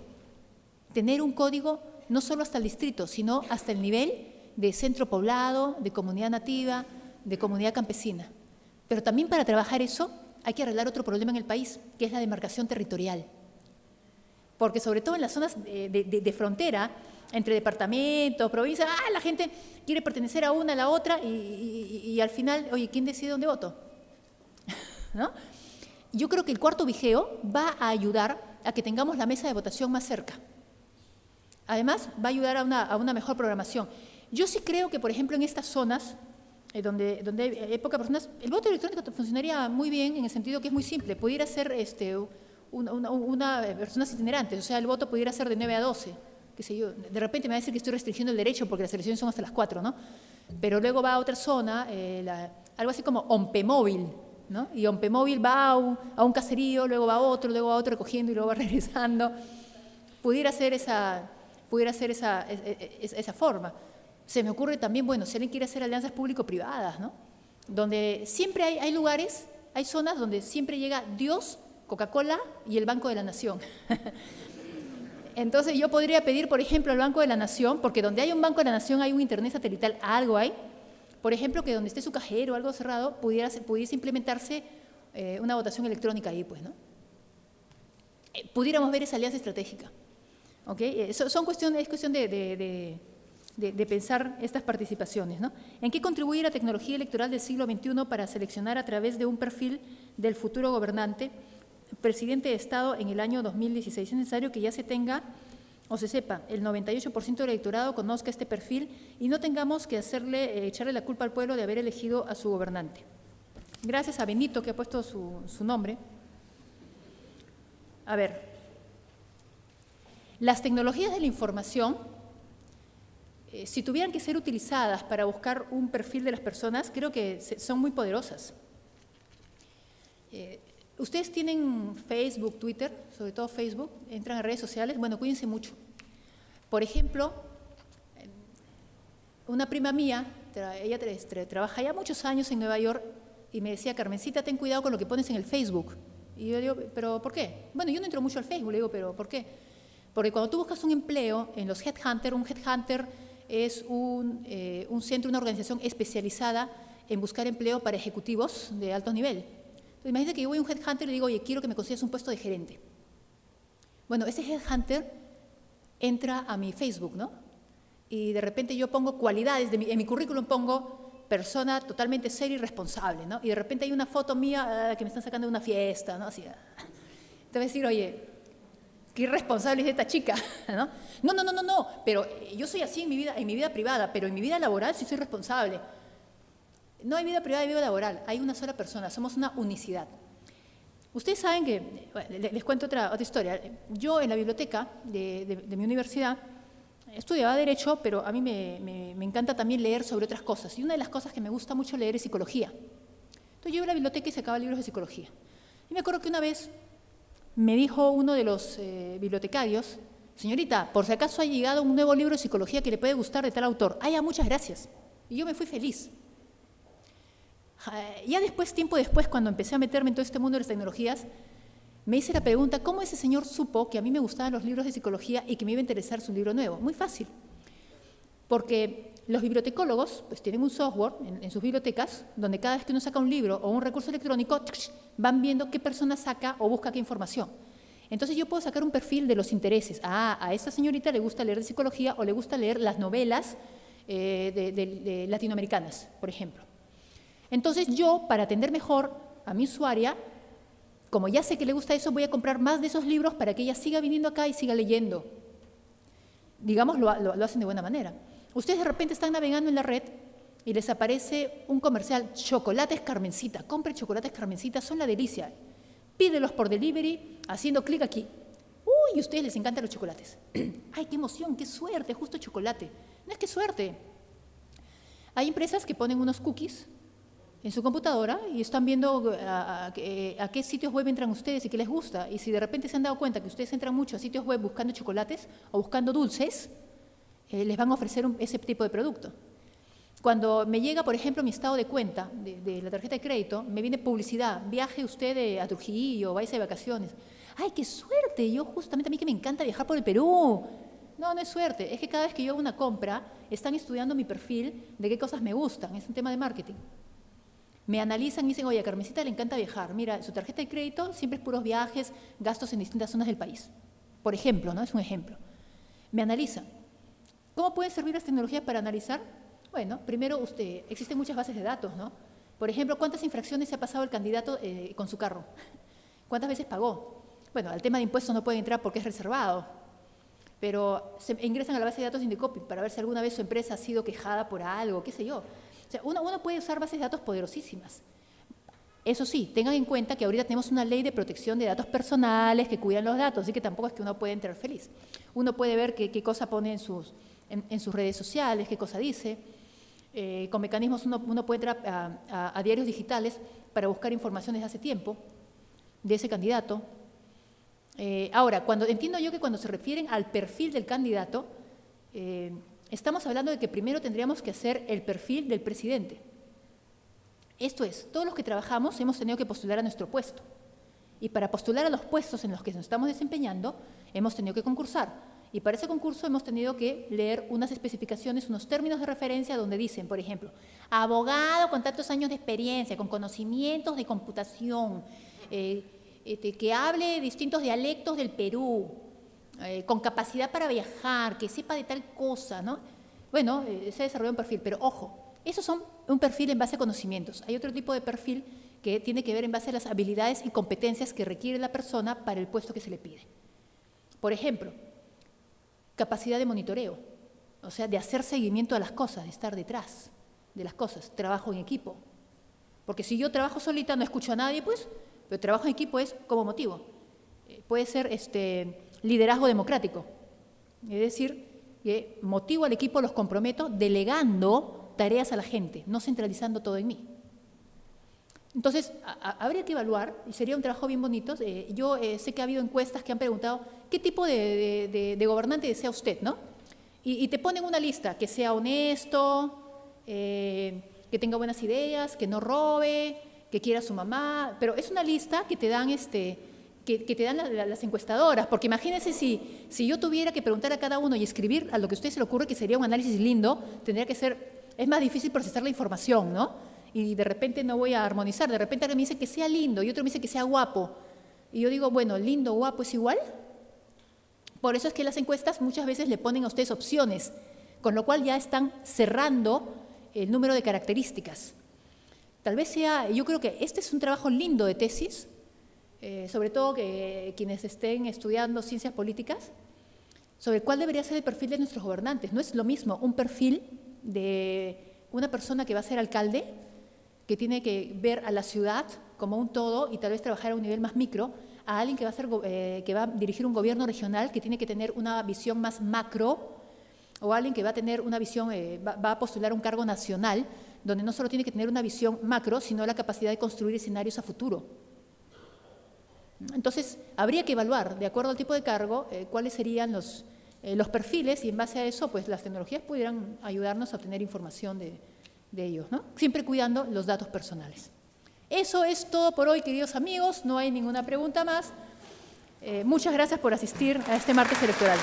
tener un código no solo hasta el distrito, sino hasta el nivel de centro poblado, de comunidad nativa, de comunidad campesina. Pero también para trabajar eso hay que arreglar otro problema en el país, que es la demarcación territorial. Porque sobre todo en las zonas de frontera, entre departamentos, provincias, la gente quiere pertenecer a una, a la otra, y al final, oye, ¿quién decide dónde voto? ¿No? Yo creo que el cuarto ubigeo va a ayudar a que tengamos la mesa de votación más cerca. Además, va a ayudar a una mejor programación. Yo sí creo que, por ejemplo, en estas zonas, donde hay pocas personas, el voto electrónico funcionaría muy bien en el sentido que es muy simple. Pudiera ser personas itinerantes, o sea, el voto pudiera ser de 9 a 12, qué sé yo. De repente me va a decir que estoy restringiendo el derecho porque las elecciones son hasta las 4, ¿no? Pero luego va a otra zona, algo así como OMPEmóvil, ¿no? Y OMPEmóvil va a un caserío, luego va a otro recogiendo y luego va regresando. Pudiera ser esa forma. Se me ocurre también, bueno, si alguien quiere hacer alianzas público-privadas, ¿no? Donde siempre hay lugares, hay zonas donde siempre llega Dios, Coca-Cola y el Banco de la Nación. Entonces yo podría pedir, por ejemplo, al Banco de la Nación, porque donde hay un Banco de la Nación hay un internet satelital, algo hay, por ejemplo, que donde esté su cajero o algo cerrado, pudiese implementarse una votación electrónica ahí, pues, ¿no? Pudiéramos ver esa alianza estratégica. ¿Okay? Es cuestión de pensar estas participaciones, ¿no? ¿En qué contribuye la tecnología electoral del siglo XXI para seleccionar a través de un perfil del futuro gobernante, presidente de Estado en el año 2016? Es necesario que ya se tenga o se sepa, el 98% del electorado conozca este perfil y no tengamos que echarle la culpa al pueblo de haber elegido a su gobernante. Gracias a Benito, que ha puesto su nombre. A ver, las tecnologías de la información, si tuvieran que ser utilizadas para buscar un perfil de las personas, creo que son muy poderosas. Ustedes tienen Facebook, Twitter, sobre todo Facebook, entran a redes sociales, bueno, cuídense mucho. Por ejemplo, una prima mía, ella trabaja ya muchos años en Nueva York y me decía, Carmencita, ten cuidado con lo que pones en el Facebook. Y yo digo, ¿pero por qué? Bueno, yo no entro mucho al Facebook, le digo, ¿pero por qué? Porque cuando tú buscas un empleo en los Headhunter, un Headhunter es un centro, una organización especializada en buscar empleo para ejecutivos de alto nivel. Entonces, imagínate que yo voy a un Headhunter y le digo, oye, quiero que me consigas un puesto de gerente. Bueno, ese Headhunter entra a mi Facebook, ¿no? Y de repente yo pongo cualidades, en mi currículum pongo persona totalmente seria y responsable, ¿no? Y de repente hay una foto mía que me están sacando de una fiesta, ¿no? Así, te voy a decir, oye, qué irresponsable es esta chica, ¿no? No, pero yo soy así en mi vida privada, pero en mi vida laboral sí soy responsable. No hay vida privada y vida laboral, hay una sola persona, somos una unicidad. Ustedes saben que, bueno, les cuento otra historia. Yo en la biblioteca de mi universidad estudiaba Derecho, pero a mí me encanta también leer sobre otras cosas. Y una de las cosas que me gusta mucho leer es psicología. Entonces yo iba a la biblioteca y sacaba libros de psicología. Y me acuerdo que una vez me dijo uno de los bibliotecarios, señorita, por si acaso ha llegado un nuevo libro de psicología que le puede gustar de tal autor. Ah, ya, muchas gracias. Y yo me fui feliz. Ya después, tiempo después, cuando empecé a meterme en todo este mundo de las tecnologías, me hice la pregunta, ¿cómo ese señor supo que a mí me gustaban los libros de psicología y que me iba a interesar su libro nuevo? Muy fácil, porque los bibliotecólogos pues, tienen un software en sus bibliotecas donde cada vez que uno saca un libro o un recurso electrónico, van viendo qué persona saca o busca qué información. Entonces yo puedo sacar un perfil de los intereses. A esta señorita le gusta leer de psicología o le gusta leer las novelas de latinoamericanas, por ejemplo. Entonces yo, para atender mejor a mi usuaria, como ya sé que le gusta eso, voy a comprar más de esos libros para que ella siga viniendo acá y siga leyendo. Digamos, lo hacen de buena manera. Ustedes de repente están navegando en la red y les aparece un comercial, chocolates Carmencita, compre chocolates Carmencita, son la delicia. Pídelos por delivery, haciendo clic aquí. Uy, a ustedes les encantan los chocolates. Ay, qué emoción, qué suerte, justo chocolate. No es que suerte. Hay empresas que ponen unos cookies en su computadora y están viendo a qué sitios web entran ustedes y qué les gusta. Y si de repente se han dado cuenta que ustedes entran mucho a sitios web buscando chocolates o buscando dulces, les van a ofrecer ese tipo de producto. Cuando me llega, por ejemplo, mi estado de cuenta de la tarjeta de crédito, me viene publicidad, viaje usted a Trujillo, váyase de vacaciones. ¡Ay, qué suerte! Yo justamente a mí que me encanta viajar por el Perú. No, no es suerte, es que cada vez que yo hago una compra, están estudiando mi perfil de qué cosas me gustan, es un tema de marketing. Me analizan y dicen, oye, a Carmencita le encanta viajar, mira, su tarjeta de crédito siempre es puros viajes, gastos en distintas zonas del país. Por ejemplo, ¿no? Es un ejemplo. Me analizan. ¿Cómo pueden servir las tecnologías para analizar? Bueno, primero, existen muchas bases de datos, ¿no? Por ejemplo, ¿cuántas infracciones se ha pasado el candidato con su carro? ¿Cuántas veces pagó? Bueno, al tema de impuestos no pueden entrar porque es reservado, pero se ingresan a la base de datos de Indecopi para ver si alguna vez su empresa ha sido quejada por algo, qué sé yo. O sea, uno puede usar bases de datos poderosísimas. Eso sí, tengan en cuenta que ahorita tenemos una ley de protección de datos personales que cuidan los datos, así que tampoco es que uno pueda entrar feliz. Uno puede ver qué cosa pone en sus redes sociales, qué cosa dice. Con mecanismos uno puede entrar a diarios digitales para buscar información desde hace tiempo de ese candidato. Ahora, entiendo yo que cuando se refieren al perfil del candidato, estamos hablando de que primero tendríamos que hacer el perfil del presidente. Esto es, todos los que trabajamos hemos tenido que postular a nuestro puesto. Y para postular a los puestos en los que nos estamos desempeñando, hemos tenido que concursar. Y para ese concurso hemos tenido que leer unas especificaciones, unos términos de referencia donde dicen, por ejemplo, abogado con tantos años de experiencia, con conocimientos de computación, que hable distintos dialectos del Perú, con capacidad para viajar, que sepa de tal cosa, ¿no? Bueno, se ha desarrollado un perfil, pero ojo, esos son un perfil en base a conocimientos. Hay otro tipo de perfil que tiene que ver en base a las habilidades y competencias que requiere la persona para el puesto que se le pide. Por ejemplo, capacidad de monitoreo, o sea, de hacer seguimiento a las cosas, de estar detrás de las cosas, trabajo en equipo. Porque si yo trabajo solita, no escucho a nadie, pues, pero trabajo en equipo es como motivo. Puede ser liderazgo democrático, es decir, que motivo al equipo, los comprometo, delegando tareas a la gente, no centralizando todo en mí. Entonces, habría que evaluar, y sería un trabajo bien bonito. Yo sé que ha habido encuestas que han preguntado qué tipo de gobernante desea usted, ¿no? Y te ponen una lista, que sea honesto, que tenga buenas ideas, que no robe, que quiera a su mamá, pero es una lista que te dan, que te dan las encuestadoras, porque imagínense si yo tuviera que preguntar a cada uno y escribir a lo que a usted se le ocurre que sería un análisis lindo, tendría que ser, es más difícil procesar la información, ¿no? Y de repente no voy a armonizar, de repente alguien me dice que sea lindo y otro me dice que sea guapo. Y yo digo, bueno, lindo, guapo es igual. Por eso es que las encuestas muchas veces le ponen a ustedes opciones, con lo cual ya están cerrando el número de características. Tal vez sea, yo creo que este es un trabajo lindo de tesis, sobre todo que quienes estén estudiando ciencias políticas, sobre cuál debería ser el perfil de nuestros gobernantes. No es lo mismo un perfil de una persona que va a ser alcalde, que tiene que ver a la ciudad como un todo y tal vez trabajar a un nivel más micro, a alguien que va a dirigir un gobierno regional que tiene que tener una visión más macro, o alguien que va a tener una visión, va a postular un cargo nacional, donde no solo tiene que tener una visión macro, sino la capacidad de construir escenarios a futuro. Entonces, habría que evaluar, de acuerdo al tipo de cargo, cuáles serían los perfiles, y en base a eso, pues las tecnologías pudieran ayudarnos a obtener información de ellos, ¿no? Siempre cuidando los datos personales. Eso es todo por hoy, queridos amigos. No hay ninguna pregunta más. Muchas gracias por asistir a este martes electoral.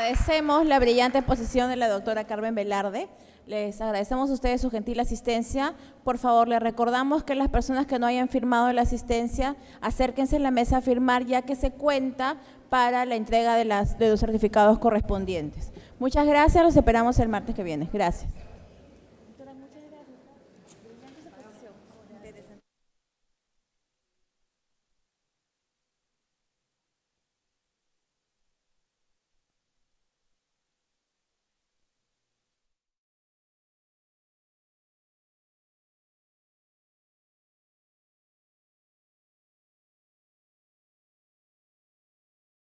Agradecemos la brillante exposición de la doctora Carmen Velarde. Les agradecemos a ustedes su gentil asistencia. Por favor, les recordamos que las personas que no hayan firmado la asistencia, acérquense a la mesa a firmar, ya que se cuenta para la entrega de los certificados correspondientes. Muchas gracias, los esperamos el martes que viene. Gracias.